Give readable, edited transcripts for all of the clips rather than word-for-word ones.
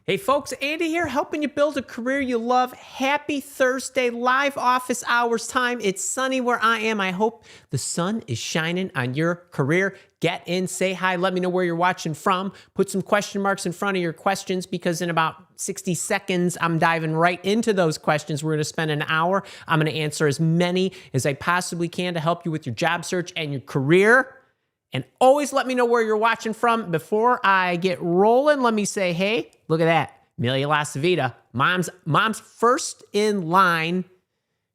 Hey folks, Andy here, helping you build a career you love. Happy Thursday, live office hours time. It's sunny where I am. I hope the sun is shining on your career. Get in, say hi, let me know where you're watching from. Put some question marks in front of your questions because in about 60 seconds, I'm diving right into those questions. We're gonna spend an hour. I'm gonna answer as many as I possibly can to help you with your job search and your career. And always let me know where you're watching from. Before I get rolling, let me say, hey, look at that. Amelia LaCivita, mom's first in line.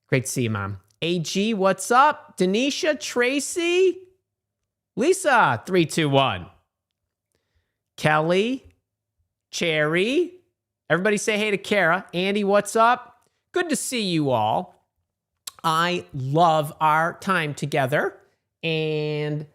Great to see you, Mom. AG, what's up? Denisha, Tracy, Lisa, 321. Kelly, Cherry. Everybody say hey to Kara. Andy, what's up? Good to see you all. I love our time together. And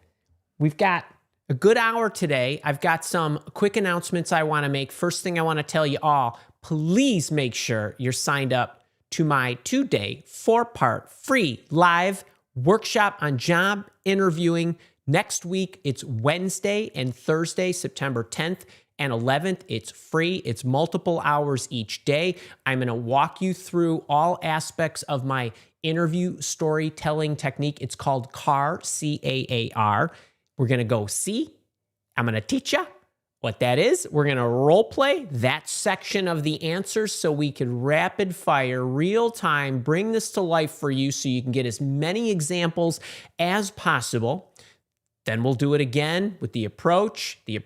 we've got a good hour today. I've got some quick announcements I want to make. First thing I want to tell you all, please make sure you're signed up to my 2-day, 4-part free live workshop on job interviewing. Next week, it's Wednesday and Thursday, September 10th and 11th. It's free. It's multiple hours each day. I'm going to walk you through all aspects of my interview storytelling technique. It's called CAR, C-A-A-R. We're going to go see. I'm going to teach you what that is. We're going to role play that section of the answers so we can rapid fire, real time, bring this to life for you so you can get as many examples as possible. Then we'll do it again with the approach, the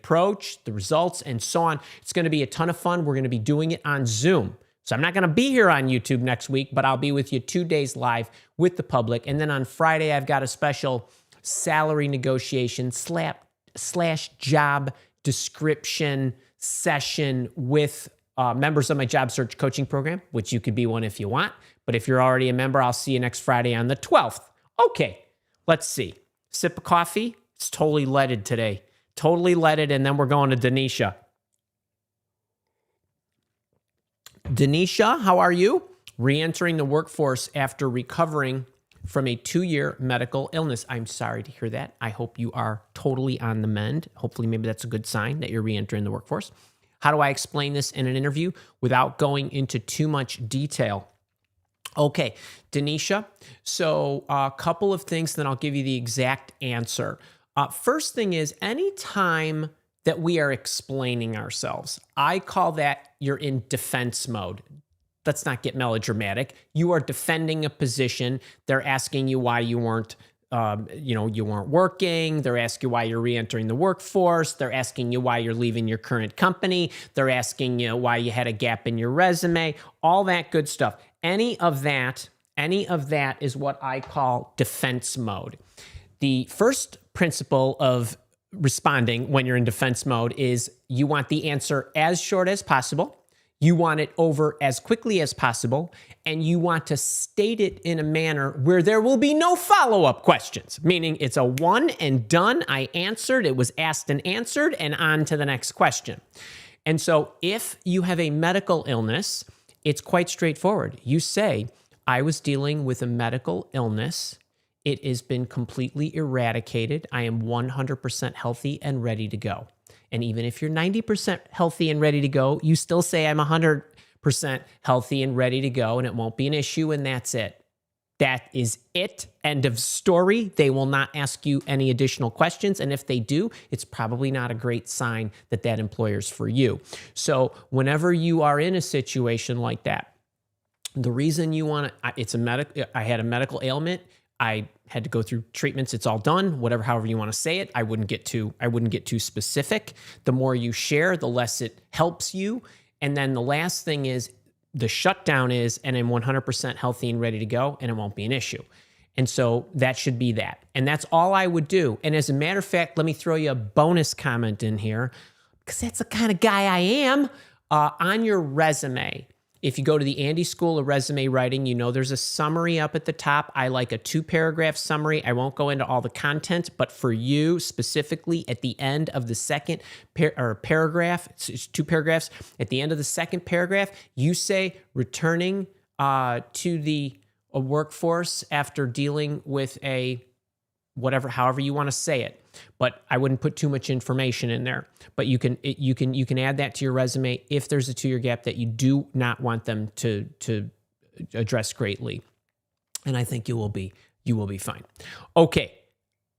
results, and so on. It's going to be a ton of fun. We're going to be doing it on Zoom. So I'm not going to be here on YouTube next week, but I'll be with you 2 days live with the public. And then on Friday, I've got a special salary negotiation slash job description session with members of my job search coaching program, which you could be one if you want. But if you're already a member, I'll see you next Friday on the 12th. Okay, let's see. Sip of coffee. It's totally leaded today. Totally leaded, and then we're going to Denisha. Denisha, how are you? Re-entering the workforce after recovering from a 2-year medical illness. I'm sorry to hear that. I hope you are totally on the mend. Hopefully, maybe that's a good sign that you're re-entering the workforce. How do I explain this in an interview without going into too much detail? Okay, Denisha, so a couple of things, then I'll give you the exact answer. First thing is, anytime that we are explaining ourselves, I call that you're in defense mode. Let's not get melodramatic. You are defending a position. They're asking you why you weren't, you weren't working. They're asking you why you're re-entering the workforce. They're asking you why you're leaving your current company. They're asking you why you had a gap in your resume. All that good stuff. Any of that is what I call defense mode. The first principle of responding when you're in defense mode is you want the answer as short as possible. You want it over as quickly as possible, and you want to state it in a manner where there will be no follow-up questions, meaning it's a one and done. I answered, it was asked and answered, and on to the next question. And so if you have a medical illness, it's quite straightforward. You say, I was dealing with a medical illness. It has been completely eradicated. I am 100% healthy and ready to go. And even if you're 90% healthy and ready to go, you still say I'm 100% healthy and ready to go, and it won't be an issue, and that's it. That is it. End of story. They will not ask you any additional questions, and if they do, it's probably not a great sign that that employer's for you. So whenever you are in a situation like that, the reason you want to, I had a medical ailment. I had to go through treatments. It's all done. However you want to say it. I wouldn't get too specific. The more you share, the less it helps you. And then the last thing is the shutdown is, and I'm 100% healthy and ready to go, and it won't be an issue. And so that should be that. And that's all I would do. And as a matter of fact, let me throw you a bonus comment in here, because that's the kind of guy I am. On your resume, if you go to the Andy School of Resume Writing, you know there's a summary up at the top. I like a 2-paragraph summary. I won't go into all the content, but for you specifically, at the end of the second paragraph, it's 2 paragraphs. At the end of the second paragraph, you say returning to the workforce after dealing with a whatever, however you want to say it. but I wouldn't put too much information in there. But you can add that to your resume if there's a 2-year gap that you do not want them to address greatly. And I think you will be fine. Okay.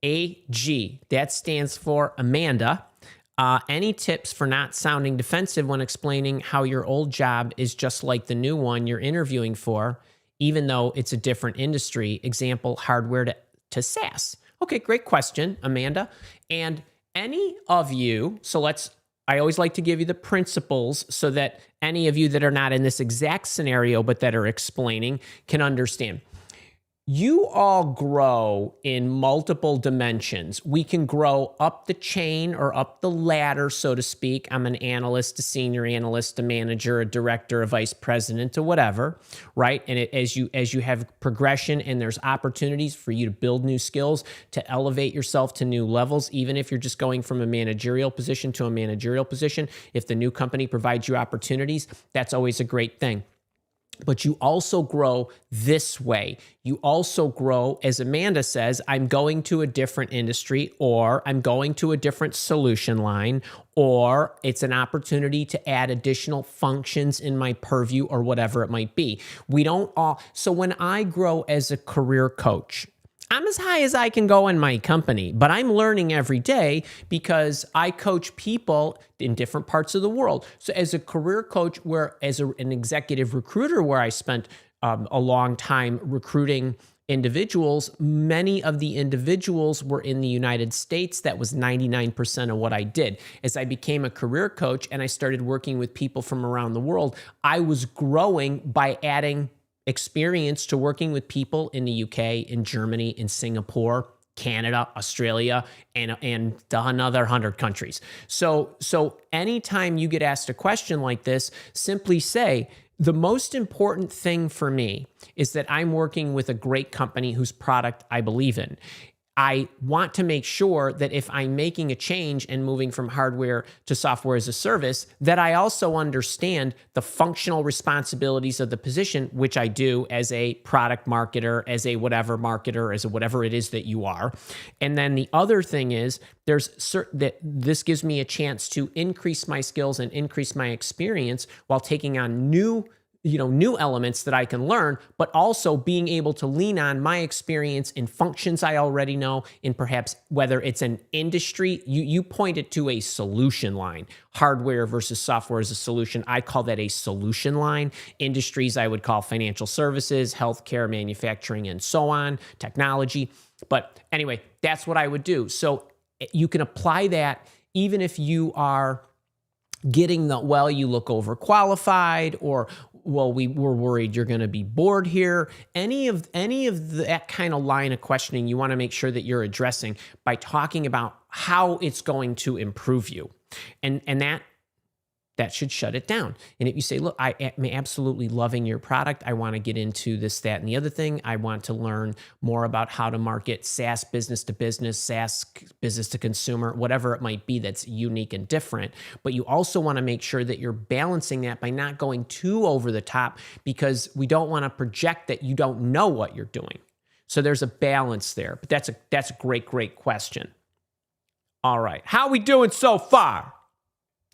AG, that stands for Amanda. Any tips for not sounding defensive when explaining how your old job is just like the new one you're interviewing for, even though it's a different industry? Example, hardware to SaaS. Okay, great question, Amanda. And any of you, I always like to give you the principles so that any of you that are not in this exact scenario but that are explaining can understand. You all grow in multiple dimensions. We can grow up the chain or up the ladder, so to speak. I'm an analyst, a senior analyst, a manager, a director, a vice president, or whatever, right? And as you have progression and there's opportunities for you to build new skills, to elevate yourself to new levels, even if you're just going from a managerial position to a managerial position, if the new company provides you opportunities, that's always a great thing. But you also grow this way. You also grow, as Amanda says, I'm going to a different industry, or I'm going to a different solution line, or it's an opportunity to add additional functions in my purview, or whatever it might be. So when I grow as a career coach, I'm as high as I can go in my company, but I'm learning every day because I coach people in different parts of the world. So as a career coach, an executive recruiter, where I spent a long time recruiting individuals, many of the individuals were in the United States. That was 99% of what I did. As I became a career coach and I started working with people from around the world, I was growing by adding experience to working with people in the UK, in Germany, in Singapore, Canada, Australia, and another 100 countries. So anytime you get asked a question like this, simply say, the most important thing for me is that I'm working with a great company whose product I believe in. I want to make sure that if I'm making a change and moving from hardware to software as a service, that I also understand the functional responsibilities of the position, which I do as a product marketer, as a whatever it is that you are. And then the other thing is this gives me a chance to increase my skills and increase my experience while taking on new elements that I can learn, but also being able to lean on my experience in functions I already know, in perhaps whether it's an industry. You pointed to a solution line, hardware versus software as a solution. I call that a solution line. Industries I would call financial services, healthcare, manufacturing, and so on, technology. But anyway, that's what I would do. So you can apply that even if you are getting you look overqualified, or we're worried you're going to be bored here. Any of that kind of line of questioning, you want to make sure that you're addressing by talking about how it's going to improve you. And that should shut it down. And if you say, look, I am absolutely loving your product. I want to get into this, that, and the other thing. I want to learn more about how to market SaaS business to business, SaaS business to consumer, whatever it might be that's unique and different. But you also want to make sure that you're balancing that by not going too over the top, because we don't want to project that you don't know what you're doing. So there's a balance there. But that's a great question. All right. How are we doing so far?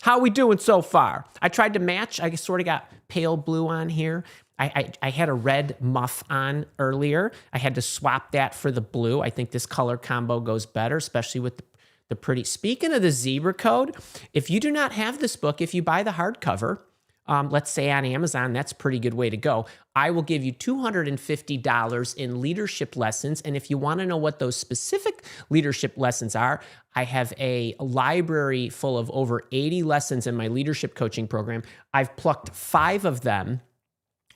I tried to match. I sort of got pale blue on here. I had a red muff on earlier. I had to swap that for the blue. I think this color combo goes better, especially with the pretty. Speaking of the zebra code, if you do not have this book, if you buy the hardcover, let's say on Amazon, that's a pretty good way to go. I will give you $250 in leadership lessons. And if you want to know what those specific leadership lessons are, I have a library full of over 80 lessons in my leadership coaching program. I've plucked 5 of them.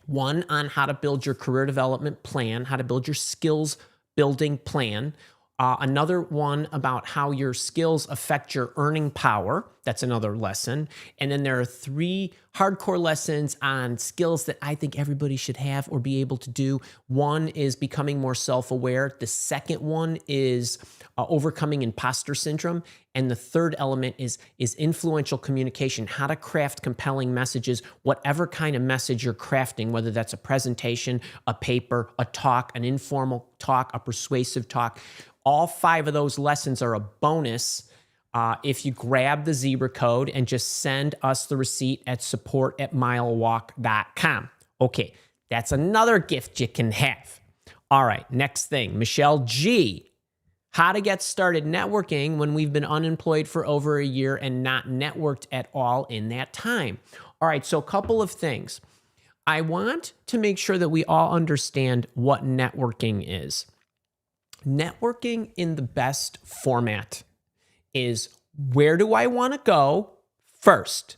One on how to build your career development plan, how to build your skills building plan. Another one about how your skills affect your earning power. That's another lesson. And then there are 3 hardcore lessons on skills that I think everybody should have or be able to do. One is becoming more self-aware. The second one is overcoming imposter syndrome. And the third element is influential communication, how to craft compelling messages, whatever kind of message you're crafting, whether that's a presentation, a paper, a talk, an informal talk, a persuasive talk. All 5 of those lessons are a bonus if you grab the Zebra code and just send us the receipt at support@milewalk.com. Okay, that's another gift you can have. All right, next thing, Michelle G. How to get started networking when we've been unemployed for over a year and not networked at all in that time. All right, so a couple of things. I want to make sure that we all understand what networking is. Networking in the best format is, where do I want to go first?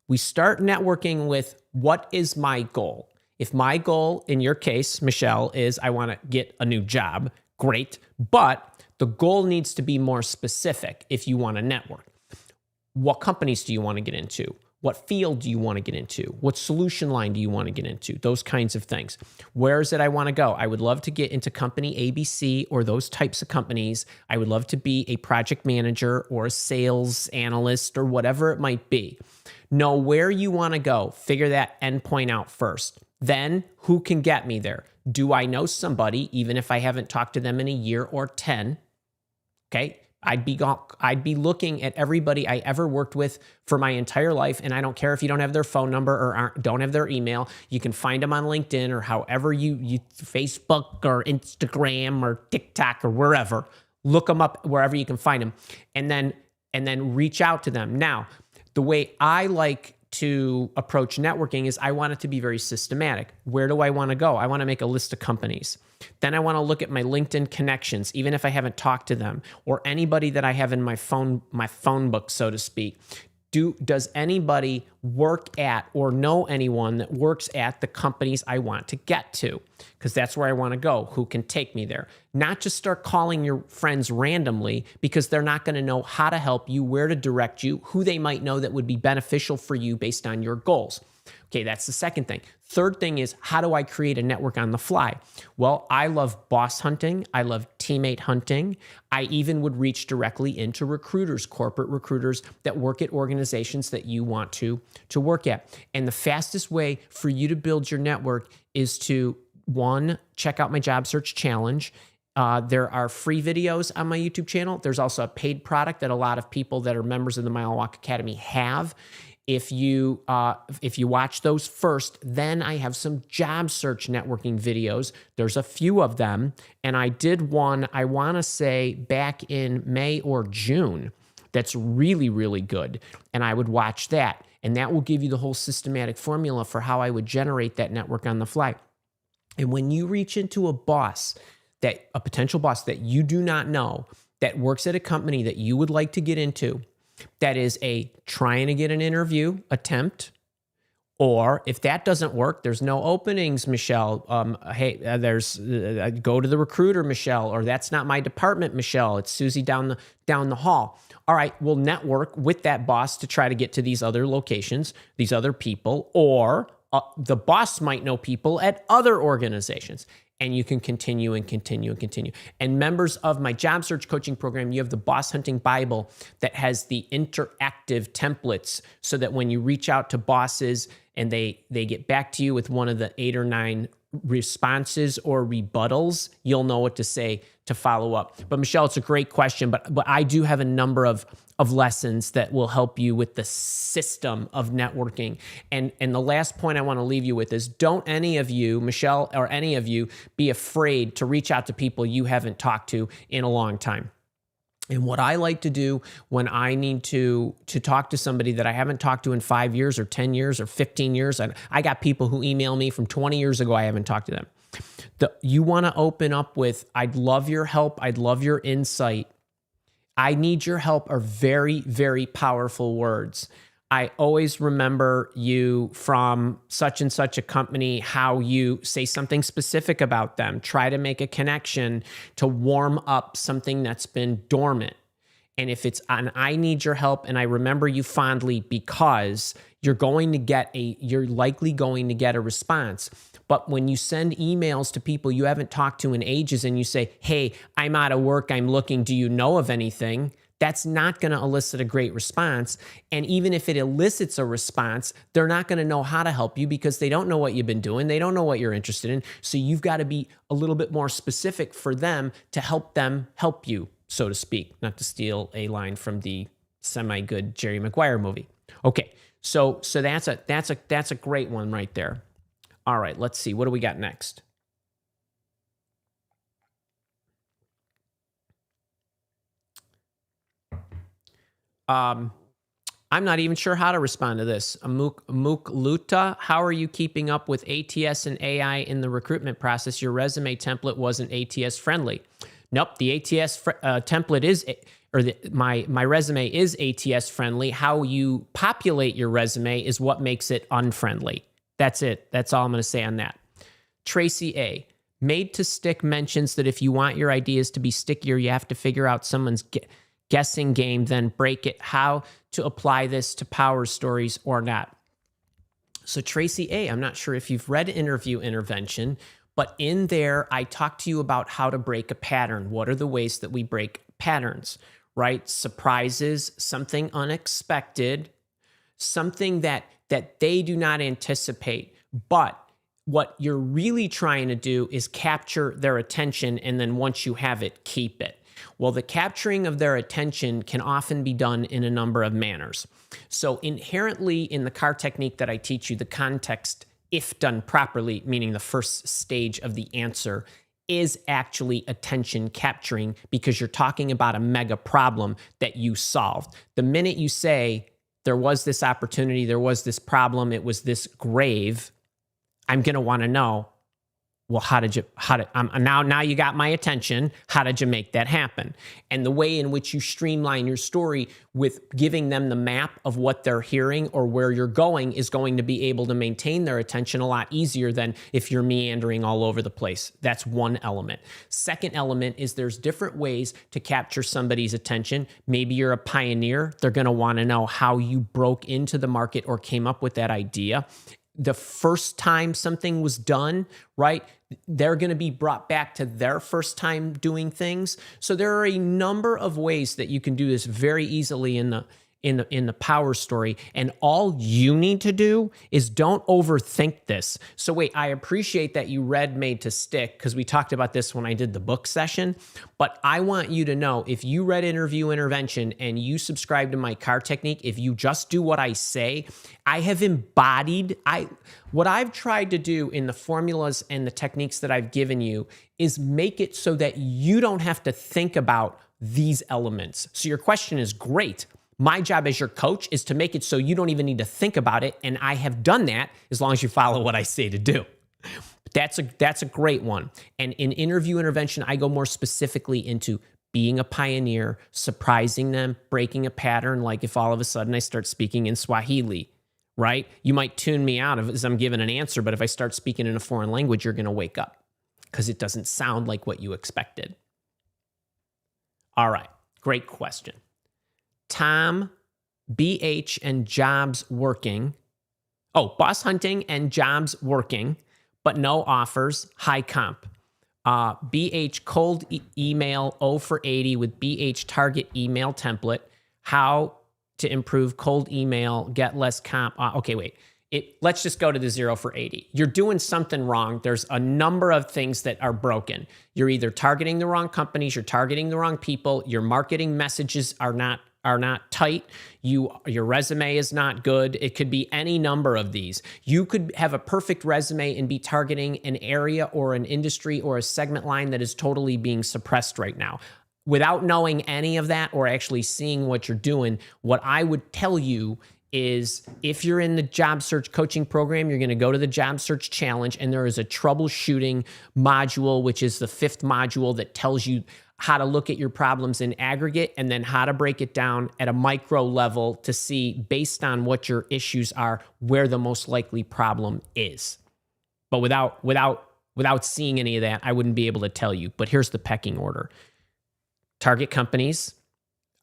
We start networking with, what is my goal? If my goal, in your case, Michelle, is I want to get a new job, great. But the goal needs to be more specific if you want to network. What companies do you want to get into? What field do you want to get into? What solution line do you want to get into? Those kinds of things. Where is it I want to go? I would love to get into company ABC or those types of companies. I would love to be a project manager or a sales analyst or whatever it might be. Know where you want to go. Figure that endpoint out first. Then, who can get me there? Do I know somebody, even if I haven't talked to them in a year or 10? Okay. I'd be looking at everybody I ever worked with for my entire life, and I don't care if you don't have their phone number or don't have their email. You can find them on LinkedIn or however you Facebook or Instagram or TikTok or wherever. Look them up wherever you can find them, and then reach out to them. Now, the way I like to approach networking is I want it to be very systematic. Where do I want to go? I want to make a list of companies. Then I want to look at my LinkedIn connections, even if I haven't talked to them, or anybody that I have in my phone book, so to speak. Does anybody work at or know anyone that works at the companies I want to get to? Because that's where I want to go. Who can take me there? Not just start calling your friends randomly, because they're not going to know how to help you, where to direct you, who they might know that would be beneficial for you based on your goals. Okay, that's the second thing. Third thing is, how do I create a network on the fly? Well, I love boss hunting. I love teammate hunting. I even would reach directly into recruiters, corporate recruiters that work at organizations that you want to work at. And the fastest way for you to build your network is to, 1, check out my job search challenge. There are free videos on my YouTube channel. There's also a paid product that a lot of people that are members of the Mile Walk Academy have. If you watch those first, then I have some job search networking videos. There's a few of them, and I did one, I want to say back in May or June, that's really, really good, and I would watch that, and that will give you the whole systematic formula for how I would generate that network on the fly. And when you reach into a potential boss that you do not know, that works at a company that you would like to get into, that is trying to get an interview attempt, or if that doesn't work, there's no openings, Michelle. Go to the recruiter, Michelle, or that's not my department, Michelle. It's Susie down the hall. All right, we'll network with that boss to try to get to these other locations, these other people, or the boss might know people at other organizations. And you can continue and continue and continue. And members of my job search coaching program, you have the Boss Hunting Bible that has the interactive templates, so that when you reach out to bosses and they get back to you with one of the 8 or 9 responses or rebuttals, you'll know what to say to follow up. But Michelle, it's a great question, but I do have a number of lessons that will help you with the system of networking. And the last point I want to leave you with is, don't any of you, Michelle, or any of you, be afraid to reach out to people you haven't talked to in a long time. And what I like to do when I need to talk to somebody that I haven't talked to in 5 years or 10 years or 15 years, and I got people who email me from 20 years ago, I haven't talked to them. You want to open up with, I'd love your help, I'd love your insight. I need your help are very, very powerful words. I always remember you from such and such a company, how you say something specific about them. Try to make a connection to warm up something that's been dormant. And if it's an I need your help and I remember you fondly, because you're likely going to get a response. But when you send emails to people you haven't talked to in ages and you say, hey, I'm out of work, I'm looking, do you know of anything? that's not going to elicit a great response. And even if it elicits a response, they're not going to know how to help you because they don't know what you've been doing. They don't know what you're interested in. So you've got to be a little bit more specific for them help you, so to speak, not to steal a line from the semi-good Jerry Maguire movie. Okay, so that's a great one right there. All right, let's see. What do we got next? I'm not even sure how to respond to this. Amuk Luta, how are you keeping up with ATS and AI in the recruitment process? Your resume template wasn't ATS friendly. Nope, the ATS template is, my resume is ATS friendly. How you populate your resume is what makes it unfriendly. That's it. That's all I'm going to say on that. Tracy A. Made to Stick mentions that if you want your ideas to be stickier, you have to figure out someone's guessing game, then break it. How to apply this to power stories or not. So Tracy A., I'm not sure if you've read Interview Intervention, but in there, I talked to you about how to break a pattern. What are the ways that we break patterns, right? Surprises, something unexpected, something that they do not anticipate. But what you're really trying to do is capture their attention, and then once you have it, keep it. Well, the capturing of their attention can often be done in a number of manners. So inherently in the CAR technique that I teach you, the context, if done properly, meaning the first stage of the answer, is actually attention capturing because you're talking about a mega problem that you solved. The minute you say, there was this opportunity, there was this problem, it was this grave, I'm going to want to know, well, now you got my attention. How did you make that happen? And the way in which you streamline your story with giving them the map of what they're hearing or where you're going is going to be able to maintain their attention a lot easier than if you're meandering all over the place. That's one element. Second element is there's different ways to capture somebody's attention. Maybe you're a pioneer. They're going to want to know how you broke into the market or came up with that idea. The first time something was done, right? They're going to be brought back to their first time doing things. So there are a number of ways that you can do this very easily in the power story. And all you need to do is don't overthink this. So wait, I appreciate that you read Made to Stick because we talked about this when I did the book session. But I want you to know if you read Interview Intervention and you subscribe to my CAR technique, if you just do what I say, I have embodied, what I've tried to do in the formulas and the techniques that I've given you is make it so that you don't have to think about these elements. So your question is great. My job as your coach is to make it so you don't even need to think about it. And I have done that as long as you follow what I say to do. That's a great one. And in Interview Intervention, I go more specifically into being a pioneer, surprising them, breaking a pattern. Like if all of a sudden I start speaking in Swahili, right? You might tune me out as I'm giving an answer, but if I start speaking in a foreign language, you're going to wake up because it doesn't sound like what you expected. All right, great question. Tom, BH, and jobs working. Oh, boss hunting and jobs working, but no offers, high comp. BH, cold email 0 for 80 with BH target email template. How to improve cold email, get less comp. Okay, wait. Let's just go to the 0 for 80. You're doing something wrong. There's a number of things that are broken. You're either targeting the wrong companies, you're targeting the wrong people, your marketing messages are not tight, your resume is not good. It could be any number of these. You could have a perfect resume and be targeting an area or an industry or a segment line that is totally being suppressed right now. Without knowing any of that or actually seeing what you're doing, what I would tell you is if you're in the job search coaching program, you're going to go to the job search challenge, and there is a troubleshooting module, which is the 5th module that tells you how to look at your problems in aggregate and then how to break it down at a micro level to see, based on what your issues are, where the most likely problem is. But without seeing any of that, I wouldn't be able to tell you. But here's the pecking order. Target companies.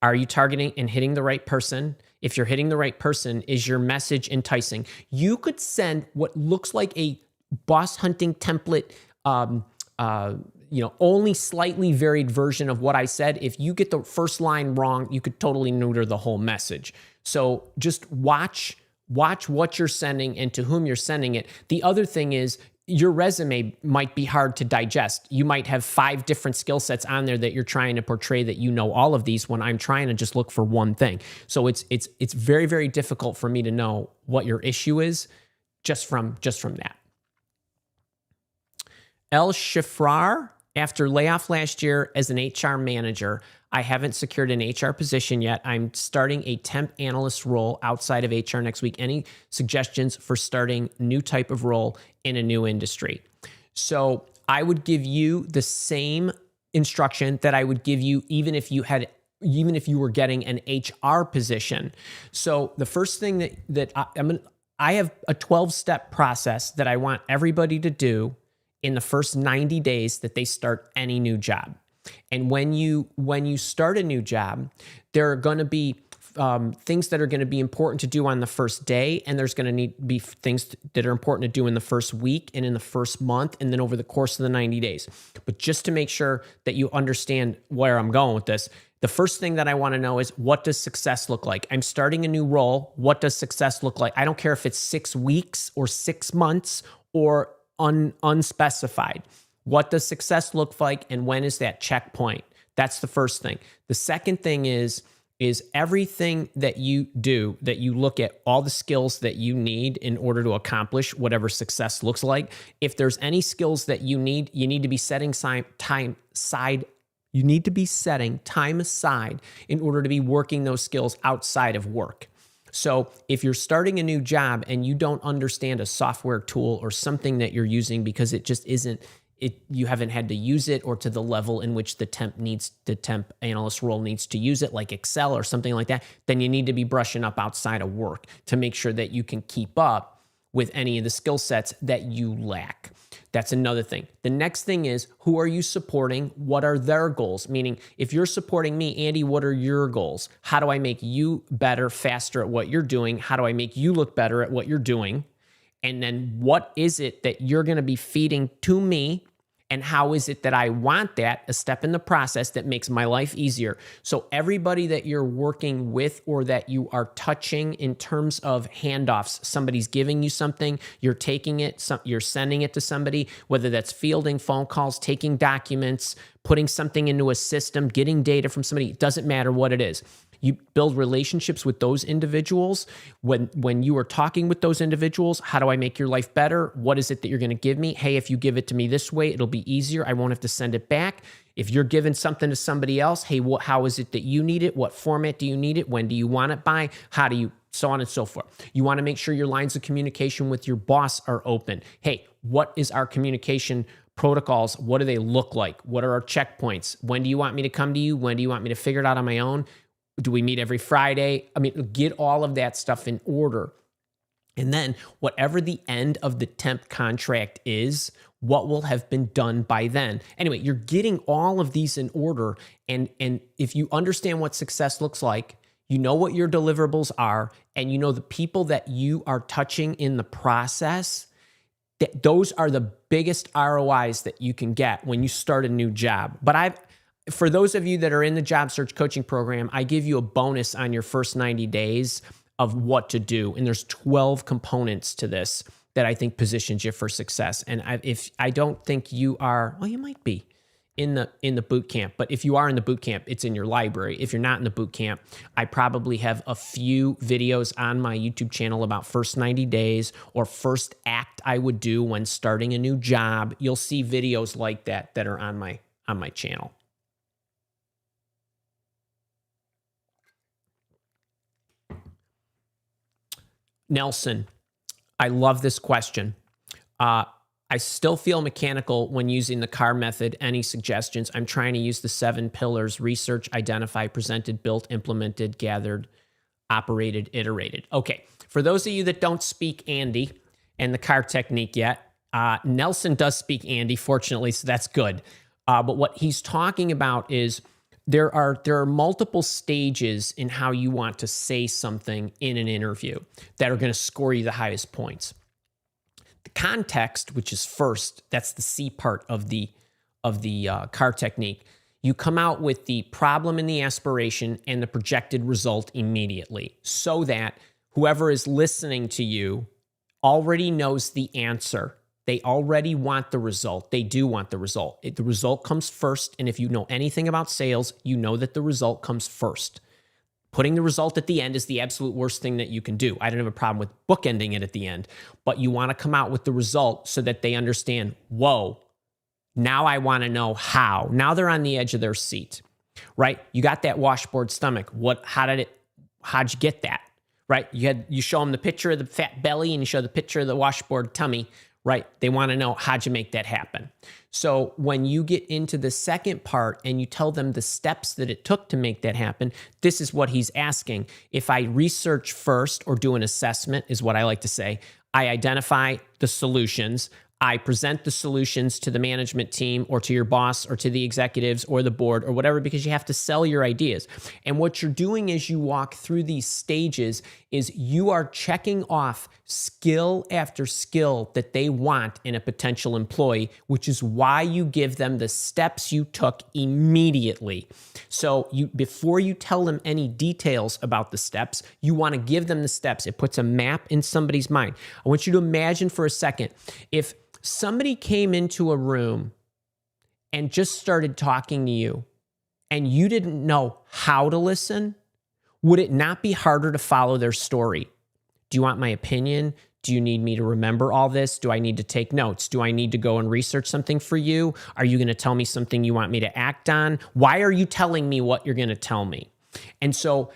Are you targeting and hitting the right person? If you're hitting the right person, is your message enticing? You could send what looks like a boss hunting template only slightly varied version of what I said. If you get the first line wrong, you could totally neuter the whole message. So just watch what you're sending and to whom you're sending it. The other thing is your resume might be hard to digest. You might have 5 different skill sets on there that you're trying to portray that you know all of these when I'm trying to just look for one thing. So it's very, very difficult for me to know what your issue is just from that. El Shifrar, after layoff last year as an HR manager, I haven't secured an HR position yet. I'm starting a temp analyst role outside of HR next week. Any suggestions for starting new type of role in a new industry? So I would give you the same instruction that I would give you even if you were getting an HR position. So the first thing that I have a 12-step process that I want everybody to do in the first 90 days that they start any new job. And when you start a new job, there are going to be things that are going to be important to do on the first day, and there's going to need to be things that are important to do in the first week and in the first month and then over the course of the 90 days. But just to make sure that you understand where I'm going with this, the first thing that I want to know is, what does success look like? I'm starting a new role. What does success look like? I don't care if it's 6 weeks or 6 months or unspecified. What does success look like, and when is that checkpoint? That's the first thing. The second thing is everything that you do, that you look at all the skills that you need in order to accomplish whatever success looks like. If there's any skills that you need to be setting time aside. You need to be setting time aside in order to be working those skills outside of work. So if you're starting a new job and you don't understand a software tool or something that you're using because it just isn't, you haven't had to use it or to the level in which the temp analyst role needs to use it, like Excel or something like that, then you need to be brushing up outside of work to make sure that you can keep up with any of the skill sets that you lack. That's another thing. The next thing is, who are you supporting? What are their goals? Meaning, if you're supporting me, Andy, what are your goals? How do I make you better, faster at what you're doing? How do I make you look better at what you're doing? And then what is it that you're going to be feeding to me? And how is it that I want that, a step in the process that makes my life easier? So everybody that you're working with or that you are touching in terms of handoffs, somebody's giving you something, you're taking it, you're sending it to somebody, whether that's fielding phone calls, taking documents, putting something into a system, getting data from somebody, it doesn't matter what it is. You build relationships with those individuals. When you are talking with those individuals, how do I make your life better? What is it that you're going to give me? Hey, if you give it to me this way, it'll be easier. I won't have to send it back. If you're giving something to somebody else, hey, how is it that you need it? What format do you need it? When do you want it by? How do you, so on and so forth. You want to make sure your lines of communication with your boss are open. Hey, what is our communication protocols? What do they look like? What are our checkpoints? When do you want me to come to you? When do you want me to figure it out on my own? Do we meet every Friday? I mean, get all of that stuff in order. And then whatever the end of the temp contract is, what will have been done by then? Anyway, you're getting all of these in order. And if you understand what success looks like, you know what your deliverables are, and you know the people that you are touching in the process, that those are the biggest ROIs that you can get when you start a new job. But for those of you that are in the job search coaching program, I give you a bonus on your first 90 days of what to do. And there's 12 components to this that I think positions you for success. And if I don't think you are, well, you might be in the boot camp, but if you are in the boot camp, it's in your library. If you're not in the boot camp, I probably have a few videos on my YouTube channel about first 90 days or first act I would do when starting a new job. You'll see videos like that are on my channel. Nelson, I love this question. I still feel mechanical when using the CAR method. Any suggestions? I'm trying to use the 7 pillars: research, identify, presented, built, implemented, gathered, operated, iterated. Okay, for those of you that don't speak Andy and the CAR technique yet, Nelson does speak Andy, fortunately, so that's good. But what he's talking about is there are multiple stages in how you want to say something in an interview that are going to score you the highest points. The context, which is first, that's the C part of the CAR technique. You come out with the problem and the aspiration and the projected result immediately, so that whoever is listening to you already knows the answer. They already want the result. They do want the result. The result comes first. And if you know anything about sales, you know that the result comes first. Putting the result at the end is the absolute worst thing that you can do. I don't have a problem with bookending it at the end, but you want to come out with the result so that they understand, whoa, now I want to know how. Now they're on the edge of their seat, right? You got that washboard stomach. How'd you get that? Right? You show them the picture of the fat belly and you show the picture of the washboard tummy, right? They want to know, how'd you make that happen? So when you get into the second part and you tell them the steps that it took to make that happen, this is what he's asking. If I research first or do an assessment, is what I like to say, I identify the solutions, I present the solutions to the management team or to your boss or to the executives or the board or whatever, because you have to sell your ideas. And what you're doing as you walk through these stages is you are checking off skill after skill that they want in a potential employee, which is why you give them the steps you took immediately. So before you tell them any details about the steps, you want to give them the steps. It puts a map in somebody's mind. I want you to imagine for a second, if somebody came into a room and just started talking to you and you didn't know how to listen, would it not be harder to follow their story? Do you want my opinion? Do you need me to remember all this? Do I need to take notes? Do I need to go and research something for you? Are you going to tell me something you want me to act on? Why are you telling me what you're going to tell me? And so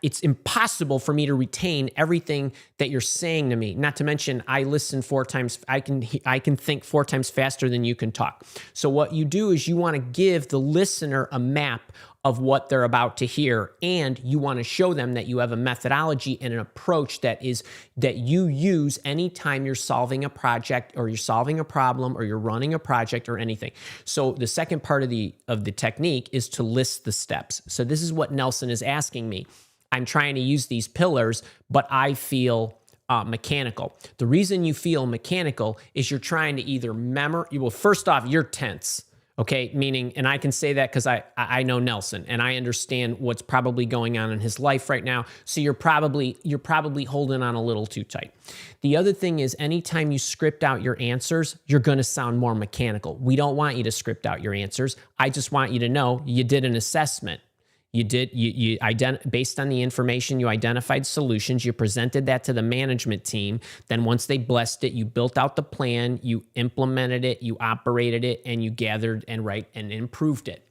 it's impossible for me to retain everything that you're saying to me. Not to mention, I listen 4 times. I can think 4 times faster than you can talk. So what you do is you want to give the listener a map of what they're about to hear, and you want to show them that you have a methodology and an approach that you use anytime you're solving a project or you're solving a problem or you're running a project or anything. So the second part of the technique is to list the steps. So this is what Nelson is asking me. I'm trying to use these pillars, but I feel mechanical. The reason you feel mechanical is you're trying to either well, first off, you're tense. Okay, meaning, and I can say that because I know Nelson and I understand what's probably going on in his life right now. So you're probably holding on a little too tight. The other thing is, anytime you script out your answers, you're going to sound more mechanical. We don't want you to script out your answers. I just want you to know you did an assessment. Based on the information, you identified solutions, you presented that to the management team. Then once they blessed it, you built out the plan, you implemented it, you operated it, and you gathered and improved it.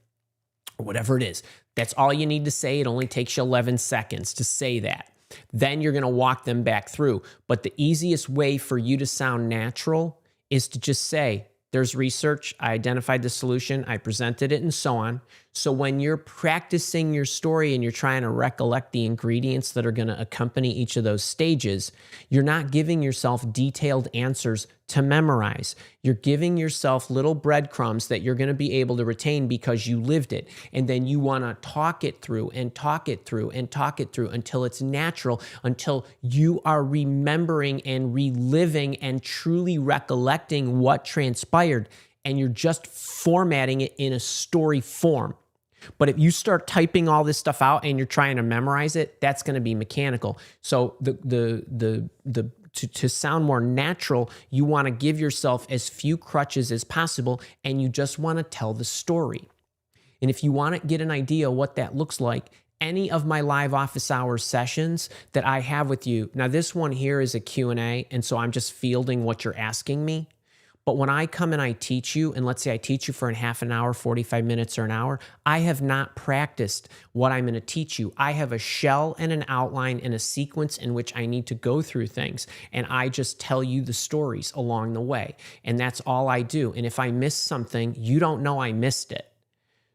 Or whatever it is. That's all you need to say. It only takes you 11 seconds to say that. Then you're going to walk them back through. But the easiest way for you to sound natural is to just say, there's research, I identified the solution, I presented it, and so on. So when you're practicing your story and you're trying to recollect the ingredients that are going to accompany each of those stages, you're not giving yourself detailed answers to memorize. You're giving yourself little breadcrumbs that you're going to be able to retain because you lived it. And then you want to talk it through and talk it through and talk it through until it's natural, until you are remembering and reliving and truly recollecting what transpired. And you're just formatting it in a story form. But if you start typing all this stuff out and you're trying to memorize it, that's going to be mechanical. So to sound more natural, you want to give yourself as few crutches as possible, and you just want to tell the story. And if you want to get an idea what that looks like, any of my live office hours sessions that I have with you. Now, this one here is a Q&A, and so I'm just fielding what you're asking me. But when I come and I teach you, and let's say I teach you for a half an hour, 45 minutes, or an hour, I have not practiced what I'm going to teach you. I have a shell and an outline and a sequence in which I need to go through things. And I just tell you the stories along the way. And that's all I do. And if I miss something, you don't know I missed it.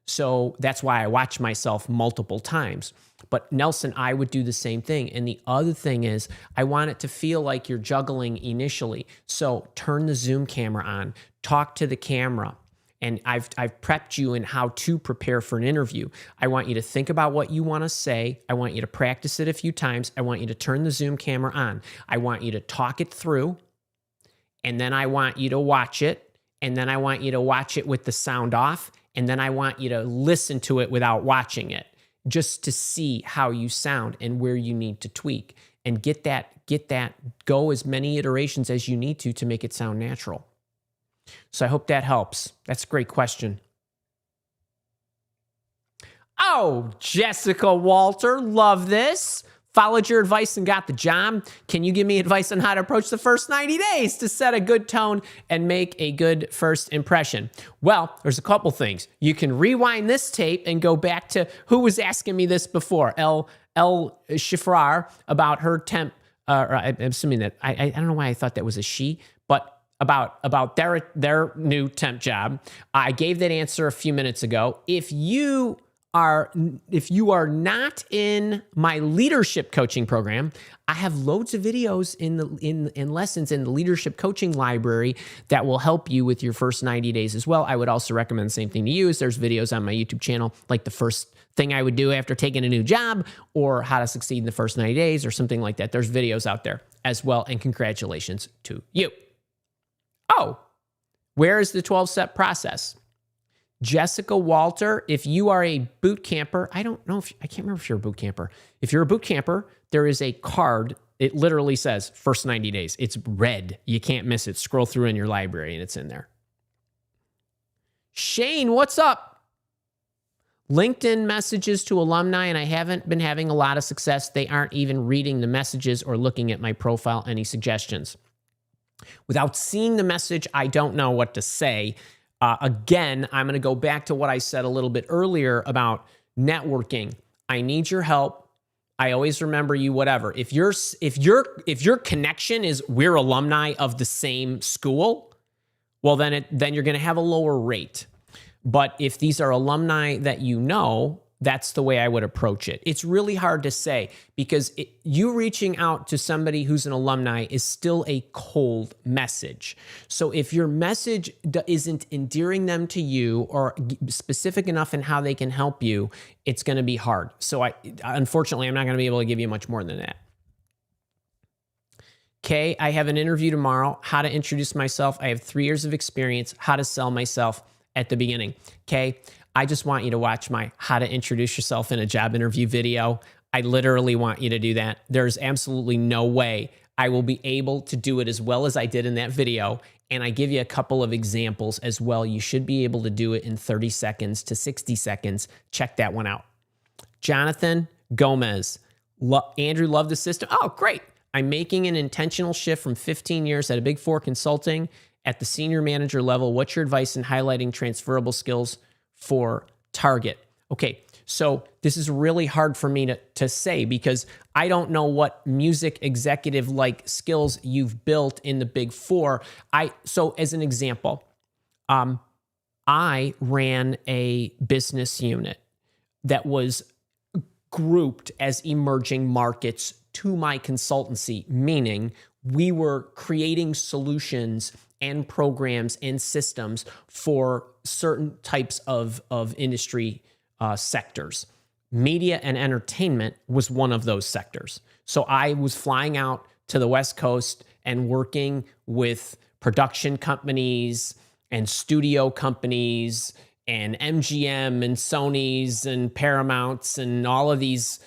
So that's why I watch myself multiple times. But Nelson, I would do the same thing. And the other thing is, I want it to feel like you're juggling initially. So turn the Zoom camera on, talk to the camera. And I've prepped you in how to prepare for an interview. I want you to think about what you want to say. I want you to practice it a few times. I want you to turn the Zoom camera on. I want you to talk it through. And then I want you to watch it. and then I want you to watch it with the sound off, and then I want you to listen to it without watching it, just to see how you sound and where you need to tweak, and get that, go as many iterations as you need to make it sound natural. So I hope that helps. That's a great question. Oh, Jessica Walter, love this. Followed your advice and got the job. Can you give me advice on how to approach the first 90 days to set a good tone and make a good first impression? Well, there's a couple things. You can rewind this tape and go back to who was asking me this before, L. Schifrar, about her temp. I'm assuming that, I don't know why I thought that was a she, but about their new temp job. I gave that answer a few minutes ago. If you are not in my leadership coaching program, I have loads of videos in lessons in the leadership coaching library that will help you with your first 90 days as well. I would also recommend the same thing to you. There's videos on my YouTube channel, like the first thing I would do after taking a new job, or how to succeed in the first 90 days, or something like that. There's videos out there as well, and congratulations to you. Oh, where is the 12-step process? Jessica Walter, if you are a boot camper, I can't remember if you're a boot camper. If you're a boot camper, there is a card. It literally says first 90 days. It's red. You can't miss it. Scroll through in your library and it's in there. Shane, what's up? LinkedIn messages to alumni, and I haven't been having a lot of success. They aren't even reading the messages or looking at my profile. Any suggestions? Without seeing the message, I don't know what to say. Again, I'm going to go back to what I said a little bit earlier about networking. I need your help. I always remember you, whatever. If your connection is we're alumni of the same school, well, then you're going to have a lower rate. But if these are alumni that you know, that's the way I would approach it. It's really hard to say, because you reaching out to somebody who's an alumni is still a cold message. So if your message isn't endearing them to you or specific enough in how they can help you, it's going to be hard. So unfortunately, I'm not going to be able to give you much more than that. Okay, I have an interview tomorrow. How to introduce myself. I have 3 years of experience. How to sell myself at the beginning. Okay. I just want you to watch my how to introduce yourself in a job interview video. I literally want you to do that. There's absolutely no way I will be able to do it as well as I did in that video. And I give you a couple of examples as well. You should be able to do it in 30 seconds to 60 seconds. Check that one out. Jonathan Gomez. Andrew, love the system. Oh, great. I'm making an intentional shift from 15 years at a Big Four consulting at the senior manager level. What's your advice in highlighting transferable skills for target? Okay, so this is really hard for me to say, because I don't know what music executive like skills you've built in the Big Four. So as an example, I ran a business unit that was grouped as emerging markets to my consultancy, meaning we were creating solutions and programs and systems for certain types of industry sectors. Media and entertainment was one of those sectors. So I was flying out to the West Coast and working with production companies and studio companies and MGM and Sony's and Paramounts and all of these,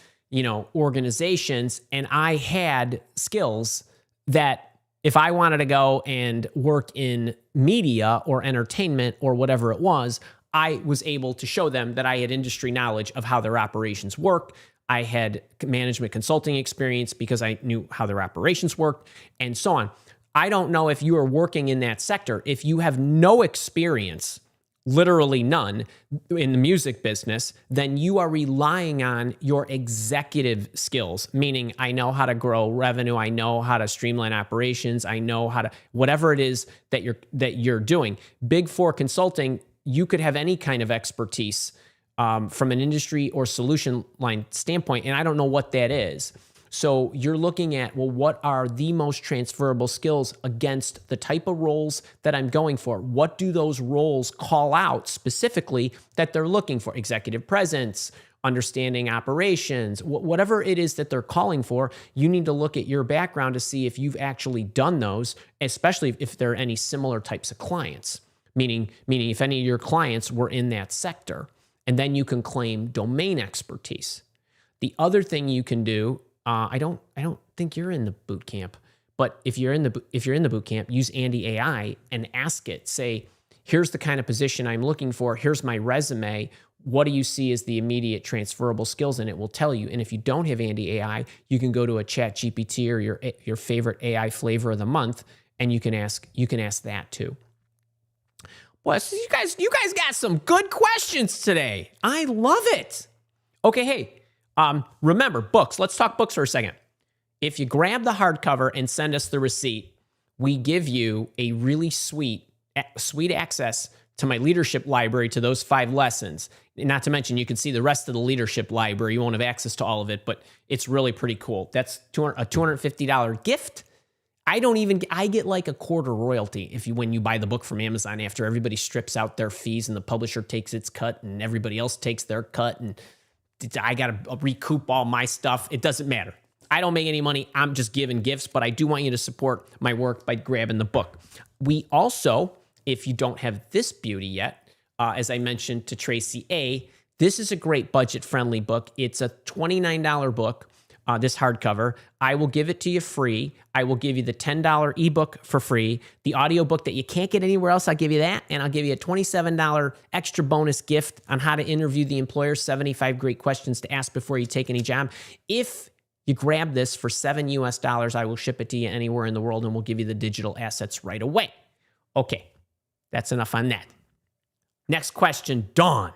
organizations. And I had skills that if I wanted to go and work in media or entertainment or whatever it was, I was able to show them that I had industry knowledge of how their operations work. I had management consulting experience because I knew how their operations worked, and so on. I don't know if you are working in that sector. If you have no experience, literally none, in the music business, then you are relying on your executive skills, meaning I know how to grow revenue, I know how to streamline operations, I know how to, whatever it is that you're doing. Big Four consulting, you could have any kind of expertise from an industry or solution line standpoint, and I don't know what that is. So you're looking at, well, what are the most transferable skills against the type of roles that I'm going for? What do those roles call out specifically that they're looking for? Executive presence, understanding operations, whatever it is that they're calling for, you need to look at your background to see if you've actually done those, especially if there are any similar types of clients. meaning if any of your clients were in that sector. And then you can claim domain expertise. The other thing you can do, I don't think you're in the boot camp, but if you're in the boot camp, use Andy AI and ask it. Say, here's the kind of position I'm looking for. Here's my resume. What do you see as the immediate transferable skills? And it will tell you. And if you don't have Andy AI, you can go to a Chat GPT or your favorite AI flavor of the month, and you can ask that too. Well, so you guys got some good questions today. I love it. Okay, hey, remember books. Let's talk books for a second. If you grab the hardcover and send us the receipt, we give you a really sweet access to my leadership library, to those 5 lessons. Not to mention, you can see the rest of the leadership library. You won't have access to all of it, but it's really pretty cool. That's a $250 gift. I get like a quarter royalty when you buy the book from Amazon after everybody strips out their fees and the publisher takes its cut and everybody else takes their cut and I got to recoup all my stuff. It doesn't matter. I don't make any money. I'm just giving gifts, but I do want you to support my work by grabbing the book. We also, if you don't have this beauty yet, as I mentioned to Tracy A., this is a great budget-friendly book. It's a $29 book. This hardcover. I will give it to you free. I will give you the $10 ebook for free. The audiobook that you can't get anywhere else, I'll give you that. And I'll give you a $27 extra bonus gift on how to interview the employer, 75 great questions to ask before you take any job. If you grab this for $7 US, I will ship it to you anywhere in the world and we'll give you the digital assets right away. Okay, that's enough on that. Next question, Dawn.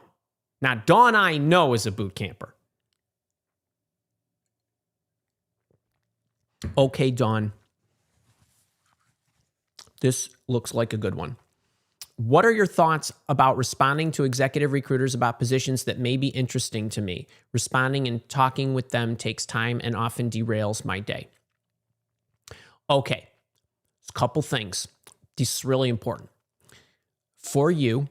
Now, Dawn I know is a boot camper. Okay, Dawn. This looks like a good one. What are your thoughts about responding to executive recruiters about positions that may be interesting to me? Responding and talking with them takes time and often derails my day. Okay, a couple things. This is really important. For you,